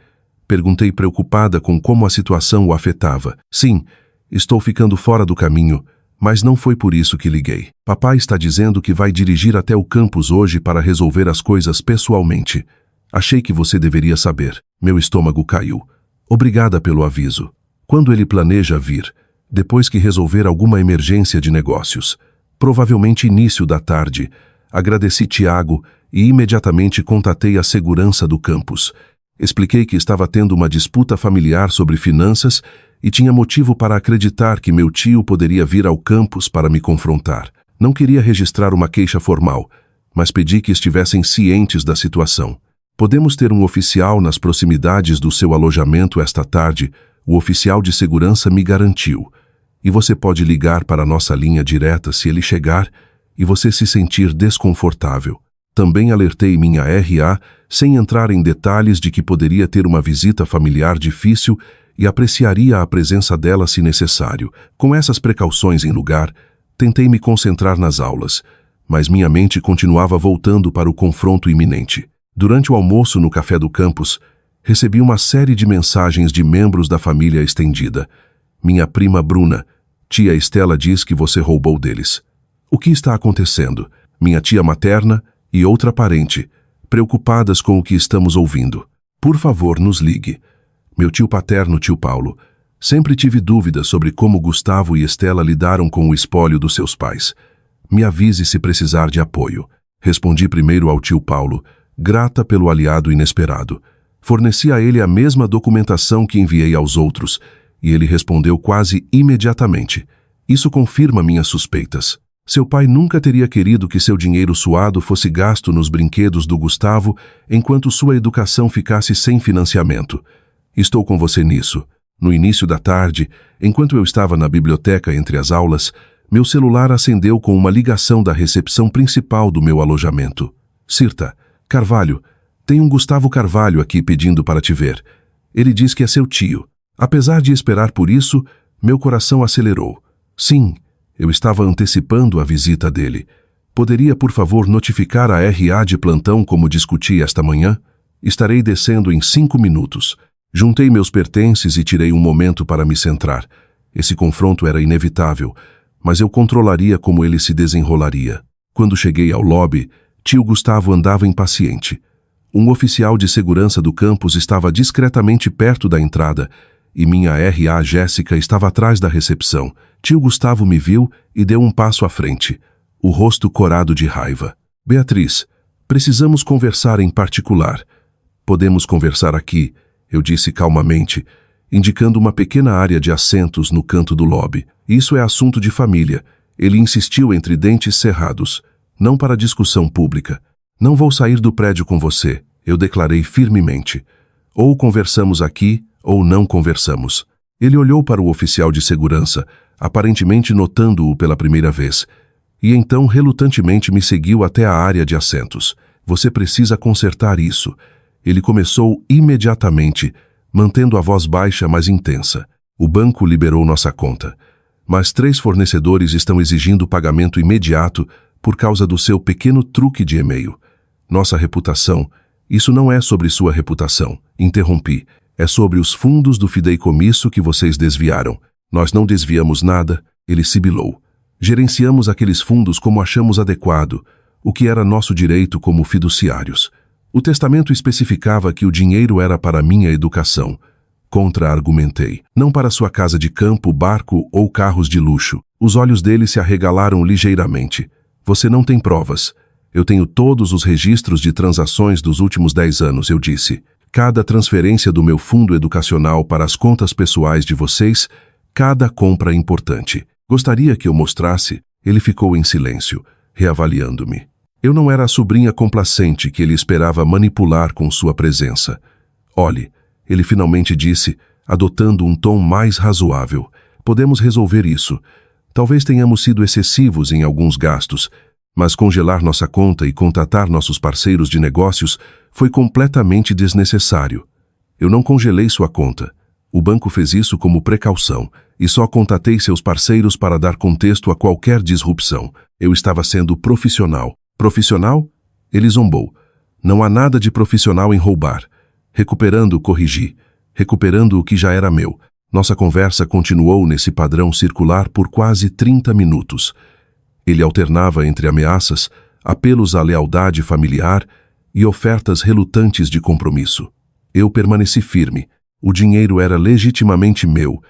Speaker 1: Perguntei preocupada com como a situação o afetava. "Sim, estou ficando fora do caminho, mas não foi por isso que liguei. Papai está dizendo que vai dirigir até o campus hoje para resolver as coisas pessoalmente. Achei que você deveria saber." Meu estômago caiu. "Obrigada pelo aviso. Quando ele planeja vir?" "Depois que resolver alguma emergência de negócios. Provavelmente início da tarde." Agradeci Tiago e imediatamente contatei a segurança do campus. Expliquei que estava tendo uma disputa familiar sobre finanças e tinha motivo para acreditar que meu tio poderia vir ao campus para me confrontar. Não queria registrar uma queixa formal, mas pedi que estivessem cientes da situação. "Podemos ter um oficial nas proximidades do seu alojamento esta tarde", o oficial de segurança me garantiu. "E você pode ligar para a nossa linha direta se ele chegar e você se sentir desconfortável." Também alertei minha RA, sem entrar em detalhes, de que poderia ter uma visita familiar difícil e apreciaria a presença dela se necessário. Com essas precauções em lugar, tentei me concentrar nas aulas, mas minha mente continuava voltando para o confronto iminente. Durante o almoço no café do campus, recebi uma série de mensagens de membros da família estendida. "Minha prima Bruna, tia Estela diz que você roubou deles." "O que está acontecendo?" "Minha tia materna e outra parente, preocupadas com o que estamos ouvindo. Por favor, nos ligue." "Meu tio paterno, tio Paulo. Sempre tive dúvidas sobre como Gustavo e Estela lidaram com o espólio dos seus pais. Me avise se precisar de apoio." Respondi primeiro ao tio Paulo, grata pelo aliado inesperado. Forneci a ele a mesma documentação que enviei aos outros, e ele respondeu quase imediatamente: "Isso confirma minhas suspeitas. Seu pai nunca teria querido que seu dinheiro suado fosse gasto nos brinquedos do Gustavo, enquanto sua educação ficasse sem financiamento. Estou com você nisso." No início da tarde, enquanto eu estava na biblioteca entre as aulas, meu celular acendeu com uma ligação da recepção principal do meu alojamento. "Cirta, Carvalho, tem um Gustavo Carvalho aqui pedindo para te ver. Ele diz que é seu tio." Apesar de esperar por isso, meu coração acelerou. Sim, eu estava antecipando a visita dele. "Poderia, por favor, notificar a RA de plantão como discuti esta manhã?" Estarei descendo em 5 minutos. Juntei meus pertences e tirei um momento para me centrar. Esse confronto era inevitável, mas eu controlaria como ele se desenrolaria. Quando cheguei ao lobby, tio Gustavo andava impaciente. Um oficial de segurança do campus estava discretamente perto da entrada e minha RA Jéssica estava atrás da recepção. Tio Gustavo me viu e deu um passo à frente, o rosto corado de raiva. Beatriz, precisamos conversar em particular. Podemos conversar aqui, eu disse calmamente, indicando uma pequena área de assentos no canto do lobby. Isso é assunto de família. Ele insistiu entre dentes cerrados. Não para discussão pública. Não vou sair do prédio com você, eu declarei firmemente. Ou conversamos aqui, ou não conversamos. Ele olhou para o oficial de segurança, aparentemente notando-o pela primeira vez, e então relutantemente me seguiu até a área de assentos. Você precisa consertar isso. Ele começou imediatamente, mantendo a voz baixa, mas intensa. O banco liberou nossa conta, mas 3 fornecedores estão exigindo pagamento imediato por causa do seu pequeno truque de e-mail. Nossa reputação, isso não é sobre sua reputação, interrompi. É sobre os fundos do fideicomisso que vocês desviaram. Nós não desviamos nada, ele sibilou. Gerenciamos aqueles fundos como achamos adequado, o que era nosso direito como fiduciários. O testamento especificava que o dinheiro era para minha educação. Contra-argumentei. Não para sua casa de campo, barco ou carros de luxo. Os olhos dele se arregalaram ligeiramente. Você não tem provas. Eu tenho todos os registros de transações dos últimos 10 anos, eu disse. Cada transferência do meu fundo educacional para as contas pessoais de vocês, cada compra importante. Gostaria que eu mostrasse? Ele ficou em silêncio, reavaliando-me. Eu não era a sobrinha complacente que ele esperava manipular com sua presença. Olhe, ele finalmente disse, adotando um tom mais razoável. Podemos resolver isso. Talvez tenhamos sido excessivos em alguns gastos, mas congelar nossa conta e contatar nossos parceiros de negócios foi completamente desnecessário. Eu não congelei sua conta. O banco fez isso como precaução e só contatei seus parceiros para dar contexto a qualquer disrupção. Eu estava sendo profissional. Profissional? Ele zombou. Não há nada de profissional em roubar. Recuperando, corrigi. Recuperando o que já era meu. Nossa conversa continuou nesse padrão circular por quase 30 minutos. Ele alternava entre ameaças, apelos à lealdade familiar e ofertas relutantes de compromisso. Eu permaneci firme. O dinheiro era legitimamente meu,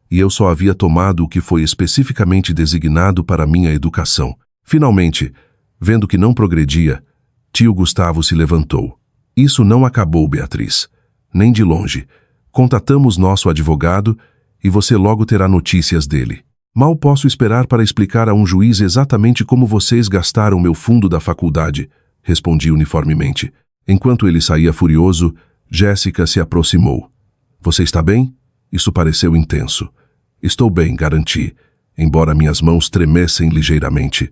Speaker 1: e eu só havia tomado o que foi especificamente designado para minha educação. Finalmente, vendo que não progredia, tio Gustavo se levantou. Isso não acabou, Beatriz. Nem de longe. Contatamos nosso advogado e você logo terá notícias dele. Mal posso esperar para explicar a um juiz exatamente como vocês gastaram meu fundo da faculdade, respondi uniformemente. Enquanto ele saía furioso, Jéssica se aproximou. Você está bem? Isso pareceu intenso. Estou bem, garanti, embora minhas mãos tremessem ligeiramente.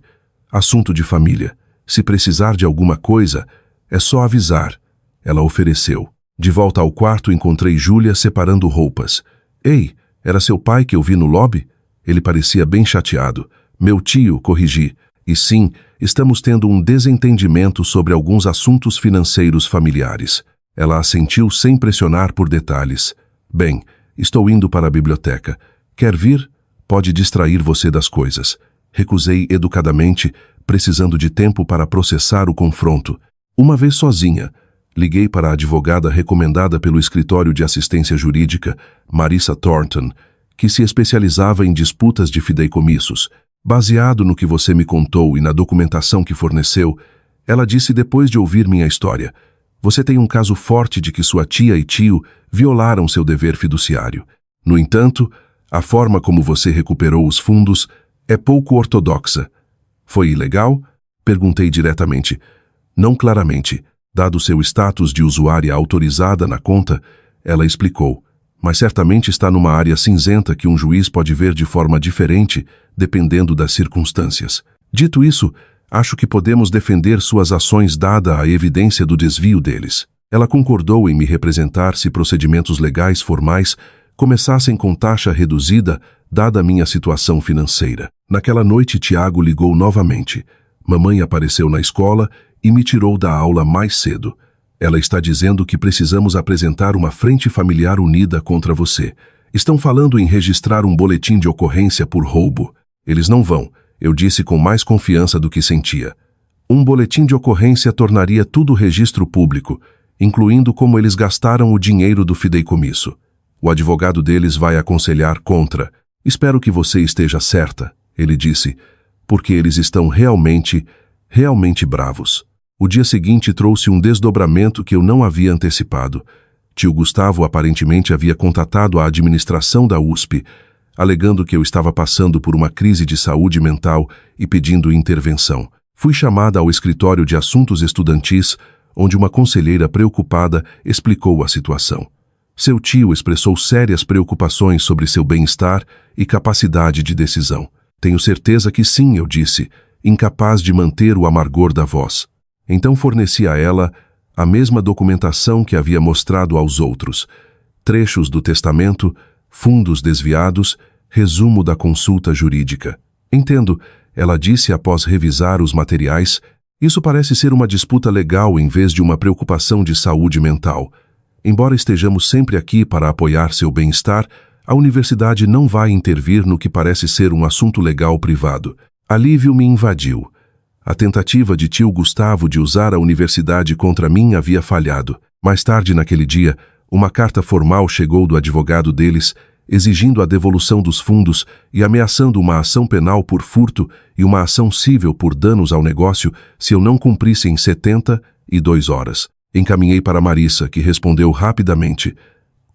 Speaker 1: Assunto de família. Se precisar de alguma coisa, é só avisar. Ela ofereceu. De volta ao quarto, encontrei Júlia separando roupas. Ei, era seu pai que eu vi no lobby? Ele parecia bem chateado. Meu tio, corrigi. E sim, estamos tendo um desentendimento sobre alguns assuntos financeiros familiares. Ela assentiu sem pressionar por detalhes. Bem, estou indo para a biblioteca. Quer vir? Pode distrair você das coisas. Recusei educadamente, precisando de tempo para processar o confronto. Uma vez sozinha, liguei para a advogada recomendada pelo escritório de assistência jurídica, Marissa Thornton, que se especializava em disputas de fideicomissos. Baseado no que você me contou e na documentação que forneceu, ela disse depois de ouvir minha história: você tem um caso forte de que sua tia e tio violaram seu dever fiduciário. No entanto, a forma como você recuperou os fundos é pouco ortodoxa. Foi ilegal? Perguntei diretamente. Não claramente. Dado seu status de usuária autorizada na conta, ela explicou. Mas certamente está numa área cinzenta que um juiz pode ver de forma diferente, dependendo das circunstâncias. Dito isso, acho que podemos defender suas ações dada a evidência do desvio deles. Ela concordou em me representar se procedimentos legais formais começassem com taxa reduzida, dada a minha situação financeira. Naquela noite, Tiago ligou novamente. Mamãe apareceu na escola e me tirou da aula mais cedo. Ela está dizendo que precisamos apresentar uma frente familiar unida contra você. Estão falando em registrar um boletim de ocorrência por roubo. Eles não vão, eu disse com mais confiança do que sentia. Um boletim de ocorrência tornaria tudo registro público, incluindo como eles gastaram o dinheiro do fideicomisso. O advogado deles vai aconselhar contra. Espero que você esteja certa, ele disse, porque eles estão realmente bravos. O dia seguinte trouxe um desdobramento que eu não havia antecipado. Tio Gustavo aparentemente havia contatado a administração da USP, alegando que eu estava passando por uma crise de saúde mental e pedindo intervenção. Fui chamada ao escritório de assuntos estudantis, onde uma conselheira preocupada explicou a situação. Seu tio expressou sérias preocupações sobre seu bem-estar e capacidade de decisão. Tenho certeza que sim, eu disse, incapaz de manter o amargor da voz. Então forneci a ela a mesma documentação que havia mostrado aos outros. Trechos do testamento, fundos desviados, resumo da consulta jurídica. Entendo, ela disse após revisar os materiais, isso parece ser uma disputa legal em vez de uma preocupação de saúde mental. Embora estejamos sempre aqui para apoiar seu bem-estar, a universidade não vai intervir no que parece ser um assunto legal privado. Alívio me invadiu. A tentativa de tio Gustavo de usar a universidade contra mim havia falhado. Mais tarde naquele dia, uma carta formal chegou do advogado deles, exigindo a devolução dos fundos e ameaçando uma ação penal por furto e uma ação cível por danos ao negócio se eu não cumprisse em 72 horas. Encaminhei para Marissa, que respondeu rapidamente.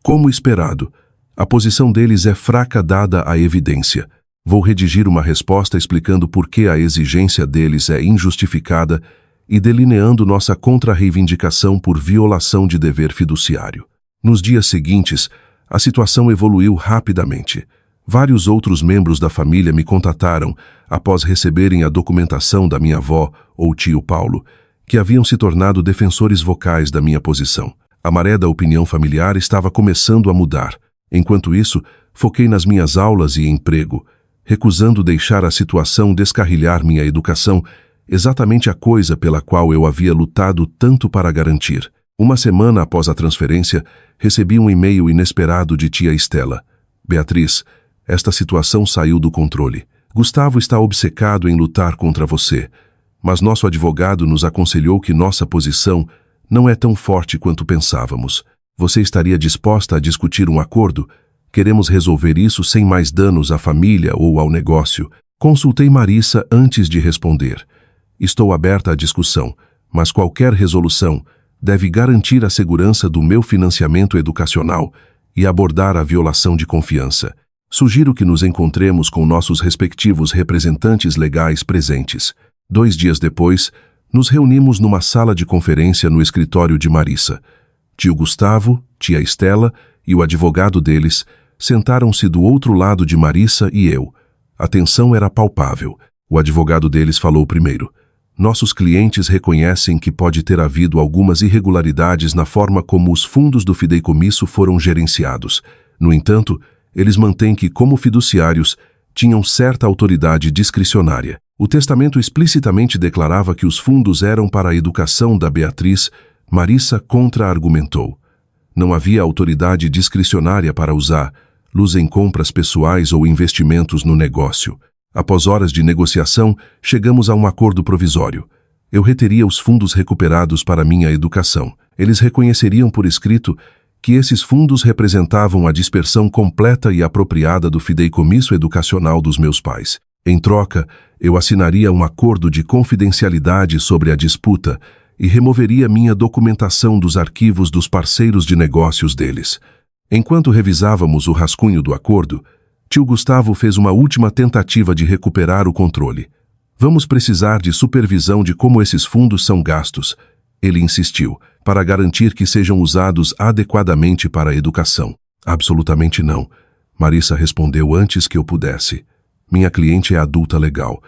Speaker 1: Como esperado, a posição deles é fraca dada a evidência. Vou redigir uma resposta explicando por que a exigência deles é injustificada e delineando nossa contra-reivindicação por violação de dever fiduciário. Nos dias seguintes, a situação evoluiu rapidamente. Vários outros membros da família me contataram após receberem a documentação da minha avó ou tio Paulo, que haviam se tornado defensores vocais da minha posição. A maré da opinião familiar estava começando a mudar. Enquanto isso, foquei nas minhas aulas e emprego, recusando deixar a situação descarrilhar minha educação, exatamente a coisa pela qual eu havia lutado tanto para garantir. Uma semana após a transferência, recebi um e-mail inesperado de tia Estela. Beatriz, esta situação saiu do controle. Gustavo está obcecado em lutar contra você, mas nosso advogado nos aconselhou que nossa posição não é tão forte quanto pensávamos. Você estaria disposta a discutir um acordo? Queremos resolver isso sem mais danos à família ou ao negócio. Consultei Marissa antes de responder. Estou aberta à discussão, mas qualquer resolução deve garantir a segurança do meu financiamento educacional e abordar a violação de confiança. Sugiro que nos encontremos com nossos respectivos representantes legais presentes. 2 dias depois, nos reunimos numa sala de conferência no escritório de Marissa. Tio Gustavo, tia Estela e o advogado deles sentaram-se do outro lado de Marissa e eu. A tensão era palpável. O advogado deles falou primeiro. Nossos clientes reconhecem que pode ter havido algumas irregularidades na forma como os fundos do fideicomisso foram gerenciados. No entanto, eles mantêm que, como fiduciários, tinham certa autoridade discricionária. O testamento explicitamente declarava que os fundos eram para a educação da Beatriz. Marissa contra-argumentou. Não havia autoridade discricionária para usá-los em compras pessoais ou investimentos no negócio. Após horas de negociação, chegamos a um acordo provisório. Eu reteria os fundos recuperados para minha educação. Eles reconheceriam por escrito que esses fundos representavam a dispersão completa e apropriada do fideicomisso educacional dos meus pais. Em troca, eu assinaria um acordo de confidencialidade sobre a disputa e removeria minha documentação dos arquivos dos parceiros de negócios deles. Enquanto revisávamos o rascunho do acordo, tio Gustavo fez uma última tentativa de recuperar o controle. Vamos precisar de supervisão de como esses fundos são gastos, ele insistiu, para garantir que sejam usados adequadamente para a educação. Absolutamente não, Marissa respondeu antes que eu pudesse. Minha cliente é adulta legal.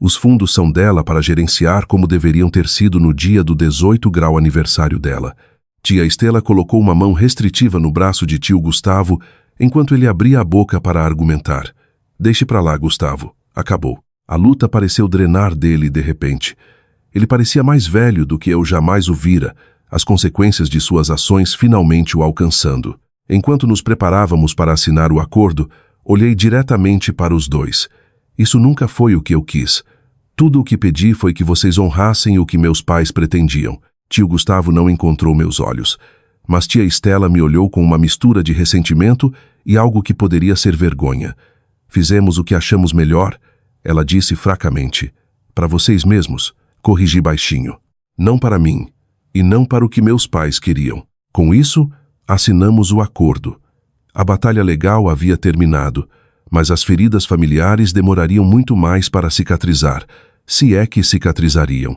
Speaker 1: Os fundos são dela para gerenciar como deveriam ter sido no dia do 18 grau aniversário dela. Tia Estela colocou uma mão restritiva no braço de tio Gustavo enquanto ele abria a boca para argumentar. Deixe pra lá, Gustavo. Acabou. A luta pareceu drenar dele de repente. Ele parecia mais velho do que eu jamais o vira, as consequências de suas ações finalmente o alcançando. Enquanto nos preparávamos para assinar o acordo, olhei diretamente para os dois. Isso nunca foi o que eu quis. Tudo o que pedi foi que vocês honrassem o que meus pais pretendiam. Tio Gustavo não encontrou meus olhos, mas tia Estela me olhou com uma mistura de ressentimento e algo que poderia ser vergonha. Fizemos o que achamos melhor, ela disse fracamente. Para vocês mesmos, corrigi baixinho. Não para mim, e não para o que meus pais queriam. Com isso, assinamos o acordo. A batalha legal havia terminado, mas as feridas familiares demorariam muito mais para cicatrizar, se é que cicatrizariam.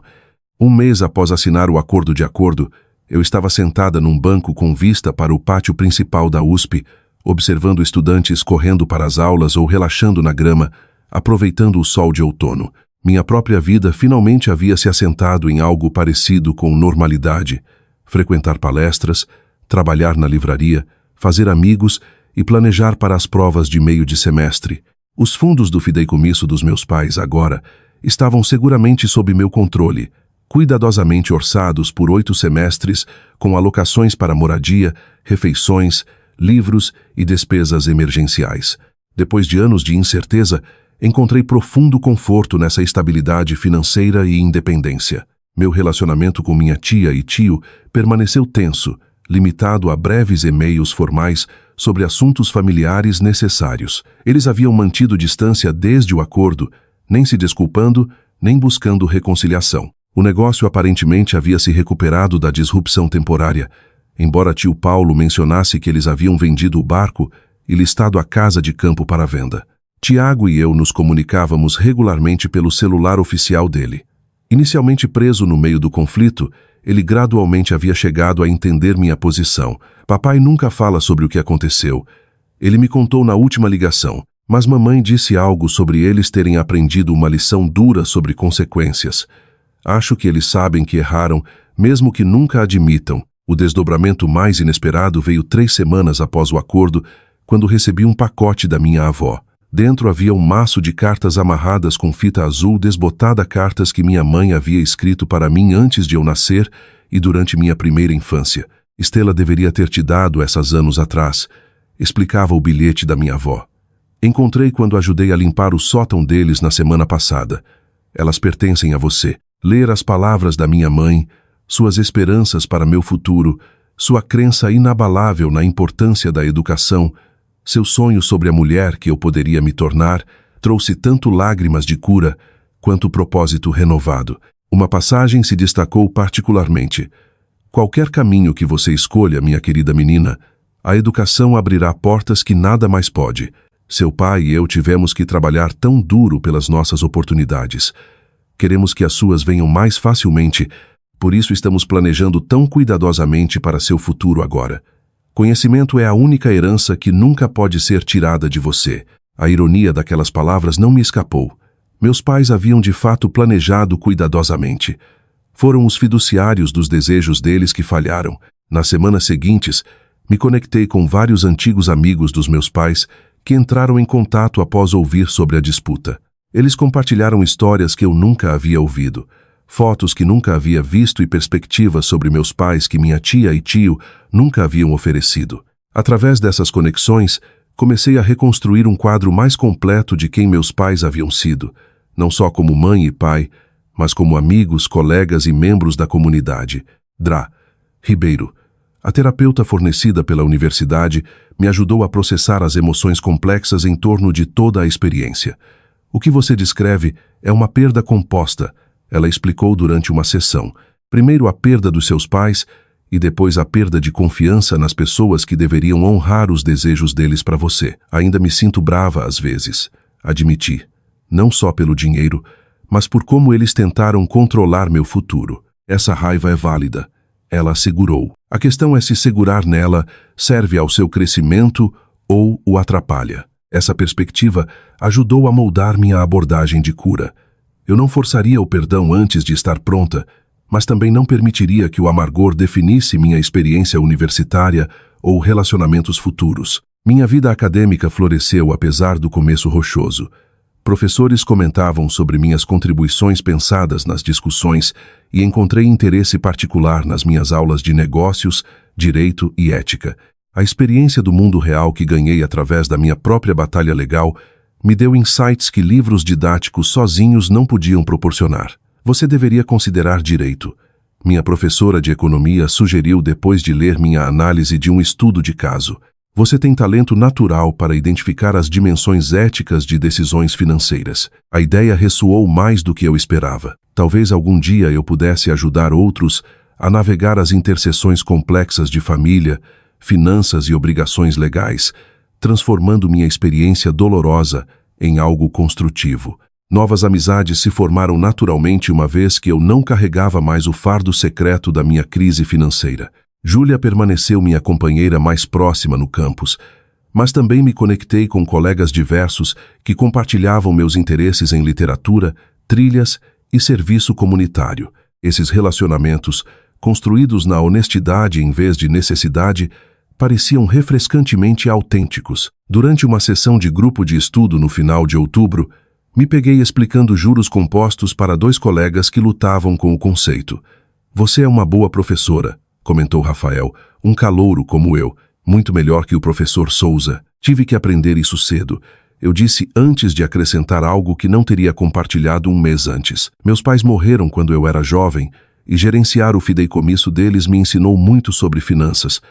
Speaker 1: Um mês após assinar o acordo de acordo, eu estava sentada num banco com vista para o pátio principal da USP, observando estudantes correndo para as aulas ou relaxando na grama, aproveitando o sol de outono. Minha própria vida finalmente havia se assentado em algo parecido com normalidade. Frequentar palestras, trabalhar na livraria, fazer amigos e planejar para as provas de meio de semestre. Os fundos do fideicomisso dos meus pais agora estavam seguramente sob meu controle, cuidadosamente orçados por 8 semestres, com alocações para moradia, refeições, livros e despesas emergenciais. Depois de anos de incerteza, encontrei profundo conforto nessa estabilidade financeira e independência. Meu relacionamento com minha tia e tio permaneceu tenso, limitado a breves e-mails formais sobre assuntos familiares necessários. Eles haviam mantido distância desde o acordo, nem se desculpando, nem buscando reconciliação. O negócio aparentemente havia se recuperado da disrupção temporária, embora tio Paulo mencionasse que eles haviam vendido o barco e listado a casa de campo para venda. Tiago e eu nos comunicávamos regularmente pelo celular oficial dele. Inicialmente preso no meio do conflito, ele gradualmente havia chegado a entender minha posição. Papai nunca fala sobre o que aconteceu. Ele me contou na última ligação, mas mamãe disse algo sobre eles terem aprendido uma lição dura sobre consequências. Acho que eles sabem que erraram, mesmo que nunca admitam. O desdobramento mais inesperado veio 3 semanas após o acordo, quando recebi um pacote da minha avó. Dentro havia um maço de cartas amarradas com fita azul desbotada, cartas que minha mãe havia escrito para mim antes de eu nascer e durante minha primeira infância. Estela deveria ter te dado essas anos atrás, explicava o bilhete da minha avó. Encontrei quando ajudei a limpar o sótão deles na semana passada. Elas pertencem a você. Ler as palavras da minha mãe, suas esperanças para meu futuro, sua crença inabalável na importância da educação, seu sonho sobre a mulher que eu poderia me tornar, trouxe tanto lágrimas de cura quanto propósito renovado. Uma passagem se destacou particularmente. Qualquer caminho que você escolha, minha querida menina, a educação abrirá portas que nada mais pode. Seu pai e eu tivemos que trabalhar tão duro pelas nossas oportunidades. Queremos que as suas venham mais facilmente, por isso estamos planejando tão cuidadosamente para seu futuro agora. Conhecimento é a única herança que nunca pode ser tirada de você. A ironia daquelas palavras não me escapou. Meus pais haviam de fato planejado cuidadosamente. Foram os fiduciários dos desejos deles que falharam. Nas semanas seguintes, me conectei com vários antigos amigos dos meus pais que entraram em contato após ouvir sobre a disputa. Eles compartilharam histórias que eu nunca havia ouvido, fotos que nunca havia visto e perspectivas sobre meus pais que minha tia e tio nunca haviam oferecido. Através dessas conexões, comecei a reconstruir um quadro mais completo de quem meus pais haviam sido, não só como mãe e pai, mas como amigos, colegas e membros da comunidade. Dra. Ribeiro, a terapeuta fornecida pela universidade, me ajudou a processar as emoções complexas em torno de toda a experiência. O que você descreve é uma perda composta, ela explicou durante uma sessão. Primeiro a perda dos seus pais e depois a perda de confiança nas pessoas que deveriam honrar os desejos deles para você. Ainda me sinto brava às vezes, admiti. Não só pelo dinheiro, mas por como eles tentaram controlar meu futuro. Essa raiva é válida, ela assegurou. A questão é se segurar nela serve ao seu crescimento ou o atrapalha. Essa perspectiva ajudou a moldar minha abordagem de cura. Eu não forçaria o perdão antes de estar pronta, mas também não permitiria que o amargor definisse minha experiência universitária ou relacionamentos futuros. Minha vida acadêmica floresceu apesar do começo rochoso. Professores comentavam sobre minhas contribuições pensadas nas discussões e encontrei interesse particular nas minhas aulas de negócios, direito e ética. A experiência do mundo real que ganhei através da minha própria batalha legal me deu insights que livros didáticos sozinhos não podiam proporcionar. Você deveria considerar direito. Minha professora de economia sugeriu depois de ler minha análise de um estudo de caso. Você tem talento natural para identificar as dimensões éticas de decisões financeiras. A ideia ressoou mais do que eu esperava. Talvez algum dia eu pudesse ajudar outros a navegar as interseções complexas de família, finanças e obrigações legais, transformando minha experiência dolorosa em algo construtivo. Novas amizades se formaram naturalmente uma vez que eu não carregava mais o fardo secreto da minha crise financeira. Júlia permaneceu minha companheira mais próxima no campus, mas também me conectei com colegas diversos que compartilhavam meus interesses em literatura, trilhas e serviço comunitário. Esses relacionamentos, construídos na honestidade em vez de necessidade, pareciam refrescantemente autênticos. Durante uma sessão de grupo de estudo no final de outubro, me peguei explicando juros compostos para 2 colegas que lutavam com o conceito. Você é uma boa professora, comentou Rafael, um calouro como eu, muito melhor que o professor Souza. Tive que aprender isso cedo. Eu disse antes de acrescentar algo que não teria compartilhado um mês antes. Meus pais morreram quando eu era jovem e gerenciar o fideicomisso deles me ensinou muito sobre finanças,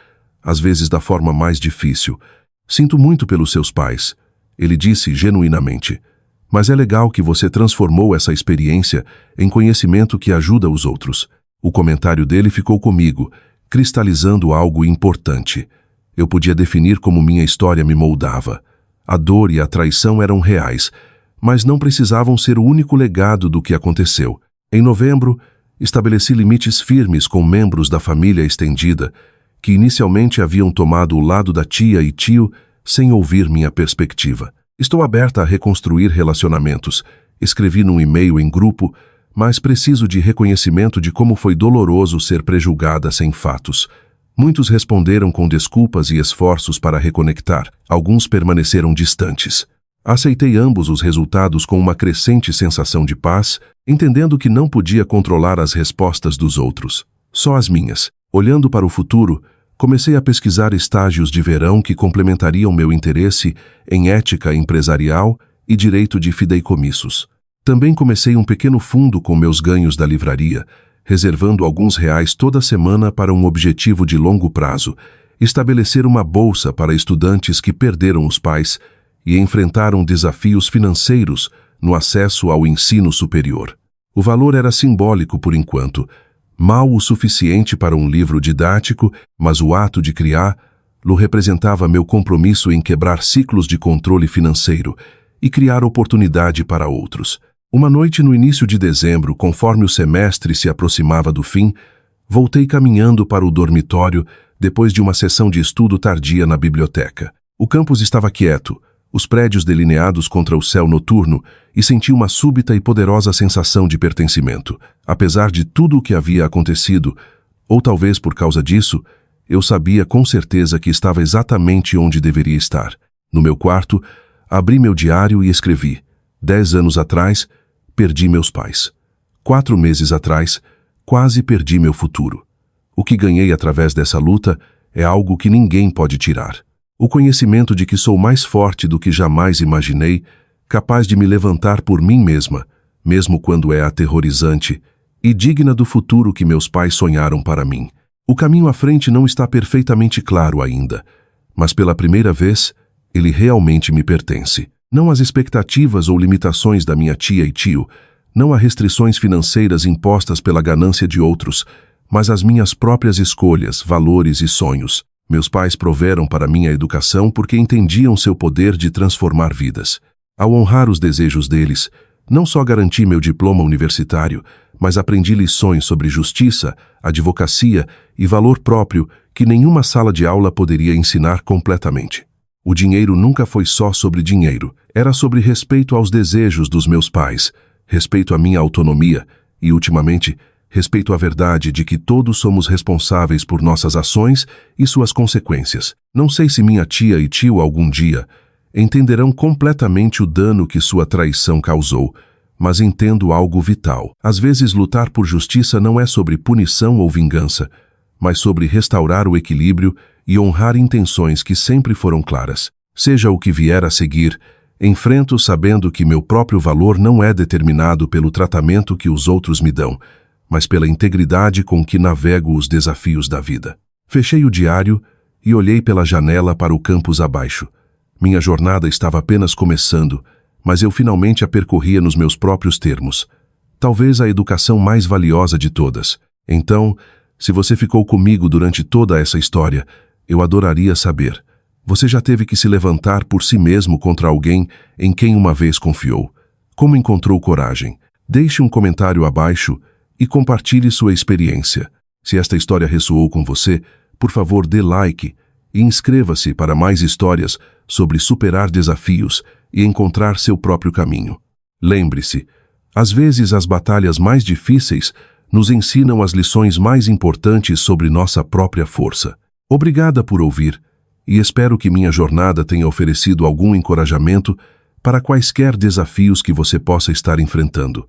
Speaker 1: às vezes da forma mais difícil. Sinto muito pelos seus pais, ele disse genuinamente. Mas é legal que você transformou essa experiência em conhecimento que ajuda os outros. O comentário dele ficou comigo, cristalizando algo importante. Eu podia definir como minha história me moldava. A dor e a traição eram reais, mas não precisavam ser o único legado do que aconteceu. Em novembro, estabeleci limites firmes com membros da família estendida, que inicialmente haviam tomado o lado da tia e tio sem ouvir minha perspectiva. Estou aberta a reconstruir relacionamentos, escrevi num e-mail em grupo, mas preciso de reconhecimento de como foi doloroso ser prejulgada sem fatos. Muitos responderam com desculpas e esforços para reconectar, alguns permaneceram distantes. Aceitei ambos os resultados com uma crescente sensação de paz, entendendo que não podia controlar as respostas dos outros, só as minhas. Olhando para o futuro, comecei a pesquisar estágios de verão que complementariam meu interesse em ética empresarial e direito de fideicomissos. Também comecei um pequeno fundo com meus ganhos da livraria, reservando alguns reais toda semana para um objetivo de longo prazo, estabelecer uma bolsa para estudantes que perderam os pais e enfrentaram desafios financeiros no acesso ao ensino superior. O valor era simbólico por enquanto, mal o suficiente para um livro didático, mas o ato de criá-lo representava meu compromisso em quebrar ciclos de controle financeiro e criar oportunidade para outros. Uma noite no início de dezembro, conforme o semestre se aproximava do fim, voltei caminhando para o dormitório depois de uma sessão de estudo tardia na biblioteca. O campus estava quieto, os prédios delineados contra o céu noturno, e senti uma súbita e poderosa sensação de pertencimento. Apesar de tudo o que havia acontecido, ou talvez por causa disso, eu sabia com certeza que estava exatamente onde deveria estar. No meu quarto, abri meu diário e escrevi: 10 anos atrás, perdi meus pais. 4 meses atrás, quase perdi meu futuro. O que ganhei através dessa luta é algo que ninguém pode tirar. O conhecimento de que sou mais forte do que jamais imaginei, capaz de me levantar por mim mesma, mesmo quando é aterrorizante, e digna do futuro que meus pais sonharam para mim. O caminho à frente não está perfeitamente claro ainda, mas pela primeira vez, ele realmente me pertence. Não as expectativas ou limitações da minha tia e tio, não as restrições financeiras impostas pela ganância de outros, mas as minhas próprias escolhas, valores e sonhos. Meus pais proveram para minha educação porque entendiam seu poder de transformar vidas. Ao honrar os desejos deles, não só garanti meu diploma universitário, mas aprendi lições sobre justiça, advocacia e valor próprio que nenhuma sala de aula poderia ensinar completamente. O dinheiro nunca foi só sobre dinheiro, era sobre respeito aos desejos dos meus pais, respeito à minha autonomia e, ultimamente, respeito à verdade de que todos somos responsáveis por nossas ações e suas consequências. Não sei se minha tia e tio algum dia entenderão completamente o dano que sua traição causou, mas entendo algo vital. Às vezes, lutar por justiça não é sobre punição ou vingança, mas sobre restaurar o equilíbrio e honrar intenções que sempre foram claras. Seja o que vier a seguir, enfrento sabendo que meu próprio valor não é determinado pelo tratamento que os outros me dão, mas pela integridade com que navego os desafios da vida. Fechei o diário e olhei pela janela para o campus abaixo. Minha jornada estava apenas começando, mas eu finalmente a percorria nos meus próprios termos. Talvez a educação mais valiosa de todas. Então, se você ficou comigo durante toda essa história, eu adoraria saber. Você já teve que se levantar por si mesmo contra alguém em quem uma vez confiou? Como encontrou coragem? Deixe um comentário abaixo e compartilhe sua experiência. Se esta história ressoou com você, por favor dê like e inscreva-se para mais histórias sobre superar desafios e encontrar seu próprio caminho. Lembre-se, às vezes as batalhas mais difíceis nos ensinam as lições mais importantes sobre nossa própria força. Obrigada por ouvir, e espero que minha jornada tenha oferecido algum encorajamento para quaisquer desafios que você possa estar enfrentando.